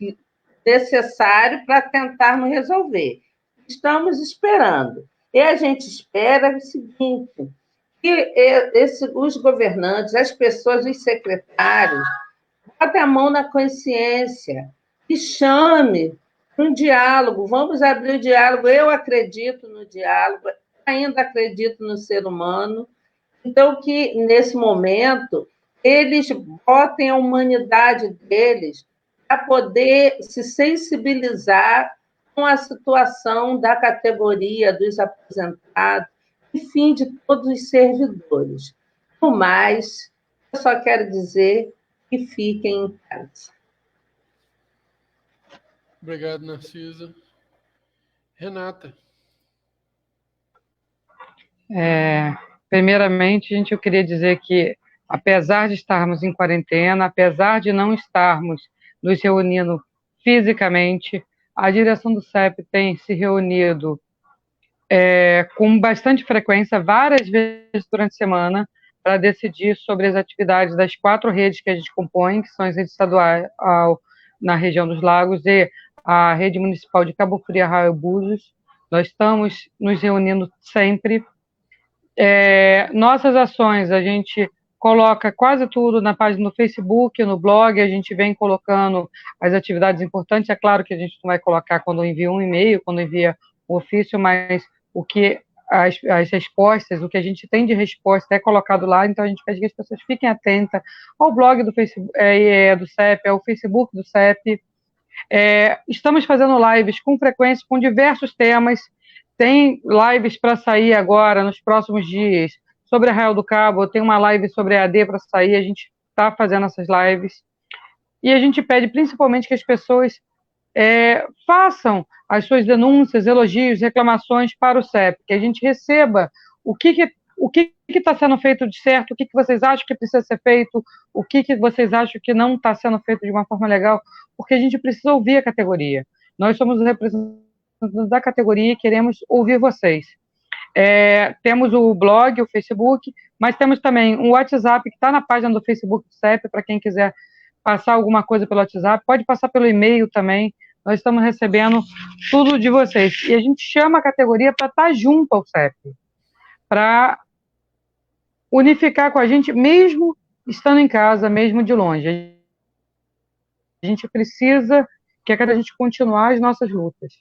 necessários para tentarmos resolver. Estamos esperando. E a gente espera o seguinte, que os governantes, as pessoas, os secretários, botem a mão na consciência e chame para um diálogo. Vamos abrir o diálogo. Eu acredito no diálogo, ainda acredito no ser humano. Então, que, nesse momento, eles botem a humanidade deles para poder se sensibilizar com a situação da categoria dos aposentados, enfim, de todos os servidores. No mais, eu só quero dizer que fiquem em casa. Obrigado, Narcisa. Renata. Primeiramente, gente, eu queria dizer que, apesar de estarmos em quarentena, apesar de não estarmos nos reunindo fisicamente, a direção do CEP tem se reunido com bastante frequência, várias vezes durante a semana, para decidir sobre as atividades das 4 redes que a gente compõe, que são as redes estaduais na região dos Lagos e a rede municipal de Cabo Frio, Arraial e Búzios. Nós estamos nos reunindo sempre. Nossas ações, a gente coloca quase tudo na página do Facebook, no blog, a gente vem colocando as atividades importantes. É claro que a gente não vai colocar quando envia um e-mail, quando envia um ofício, mas o que as respostas, o que a gente tem de resposta é colocado lá, então a gente pede que as pessoas fiquem atentas ao blog do Facebook, do CEP, ao Facebook do CEP. Estamos fazendo lives com frequência, com diversos temas. Tem lives para sair agora, nos próximos dias, sobre Arraial do Cabo, tem uma live sobre EAD para sair, a gente está fazendo essas lives. E a gente pede principalmente que as pessoas façam as suas denúncias, elogios, reclamações para o CEP, que a gente receba o que está sendo feito de certo, o que vocês acham que precisa ser feito, o que vocês acham que não está sendo feito de uma forma legal, porque a gente precisa ouvir a categoria. Nós somos os representantes da categoria e queremos ouvir vocês. Temos o blog, o Facebook, mas temos também um WhatsApp que está na página do Facebook do CEP, para quem quiser passar alguma coisa pelo WhatsApp, pode passar pelo e-mail também. Nós estamos recebendo tudo de vocês. E a gente chama a categoria para estar junto ao CEP, para unificar com a gente, mesmo estando em casa, mesmo de longe. A gente precisa que a gente continuar as nossas lutas.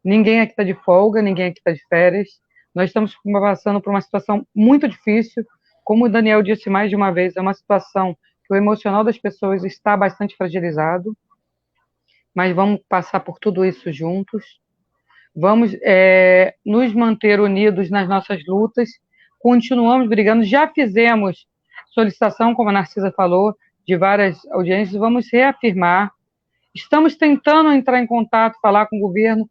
Ninguém aqui está de folga, ninguém aqui está de férias. Nós estamos passando por uma situação muito difícil. Como o Daniel disse mais de uma vez, é uma situação que o emocional das pessoas está bastante fragilizado. Mas vamos passar por tudo isso juntos. Vamos nos manter unidos nas nossas lutas. Continuamos brigando. Já fizemos solicitação, como a Narcisa falou, de várias audiências. Vamos reafirmar. Estamos tentando entrar em contato, falar com o governo,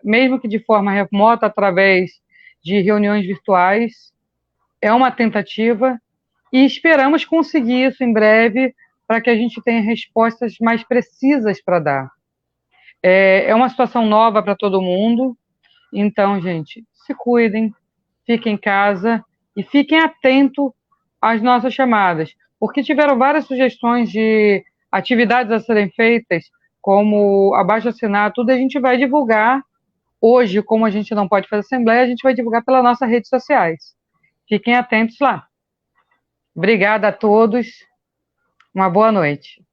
mesmo que de forma remota, através de reuniões virtuais. É uma tentativa e esperamos conseguir isso em breve para que a gente tenha respostas mais precisas para dar. É uma situação nova para todo mundo, então, gente, se cuidem, fiquem em casa e fiquem atentos às nossas chamadas, porque tiveram várias sugestões de atividades a serem feitas, como abaixo-assinado, tudo a gente vai divulgar. Hoje, como a gente não pode fazer assembleia, a gente vai divulgar pelas nossas redes sociais. Fiquem atentos lá. Obrigada a todos. Uma boa noite.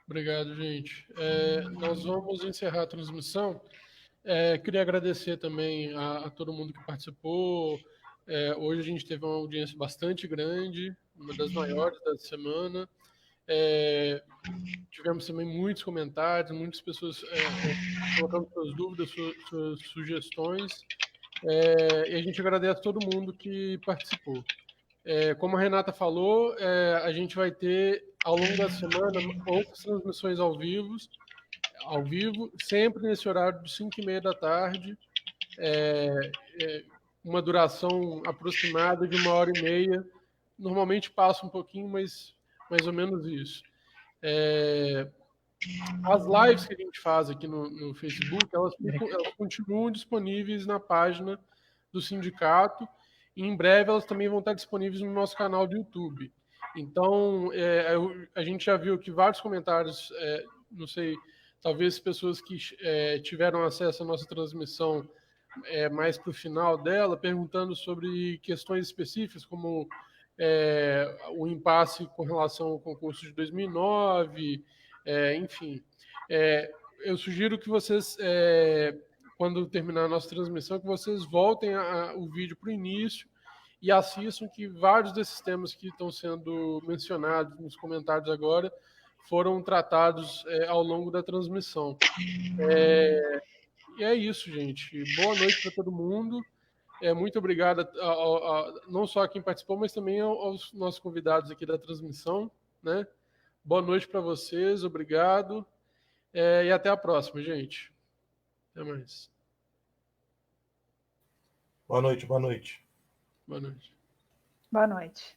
Obrigado, gente. Nós vamos encerrar a transmissão. Queria agradecer também a todo mundo que participou, Hoje a gente teve uma audiência bastante grande, uma das maiores da semana. Tivemos também muitos comentários, muitas pessoas colocando suas dúvidas, suas sugestões. E a gente agradece a todo mundo que participou. Como a Renata falou, a gente vai ter, ao longo da semana, outras transmissões ao vivo, sempre nesse horário de 5h30 da tarde, uma duração aproximada de 1h30. Normalmente passa um pouquinho, mas mais ou menos isso. As lives que a gente faz aqui no Facebook, elas continuam disponíveis na página do sindicato, e em breve elas também vão estar disponíveis no nosso canal do YouTube. Então, a gente já viu que vários comentários, não sei, talvez pessoas que tiveram acesso à nossa transmissão mais para o final dela, perguntando sobre questões específicas, como o impasse com relação ao concurso de 2009, enfim. Eu sugiro que vocês, quando terminar a nossa transmissão, que vocês voltem o vídeo para o início e assistam, que vários desses temas que estão sendo mencionados nos comentários agora foram tratados ao longo da transmissão. E é isso, gente. Boa noite para todo mundo. Muito obrigado não só a quem participou, mas também aos nossos convidados aqui da transmissão, né? Boa noite para vocês, obrigado. E até a próxima, gente. Até mais. Boa noite, boa noite. Boa noite. Boa noite.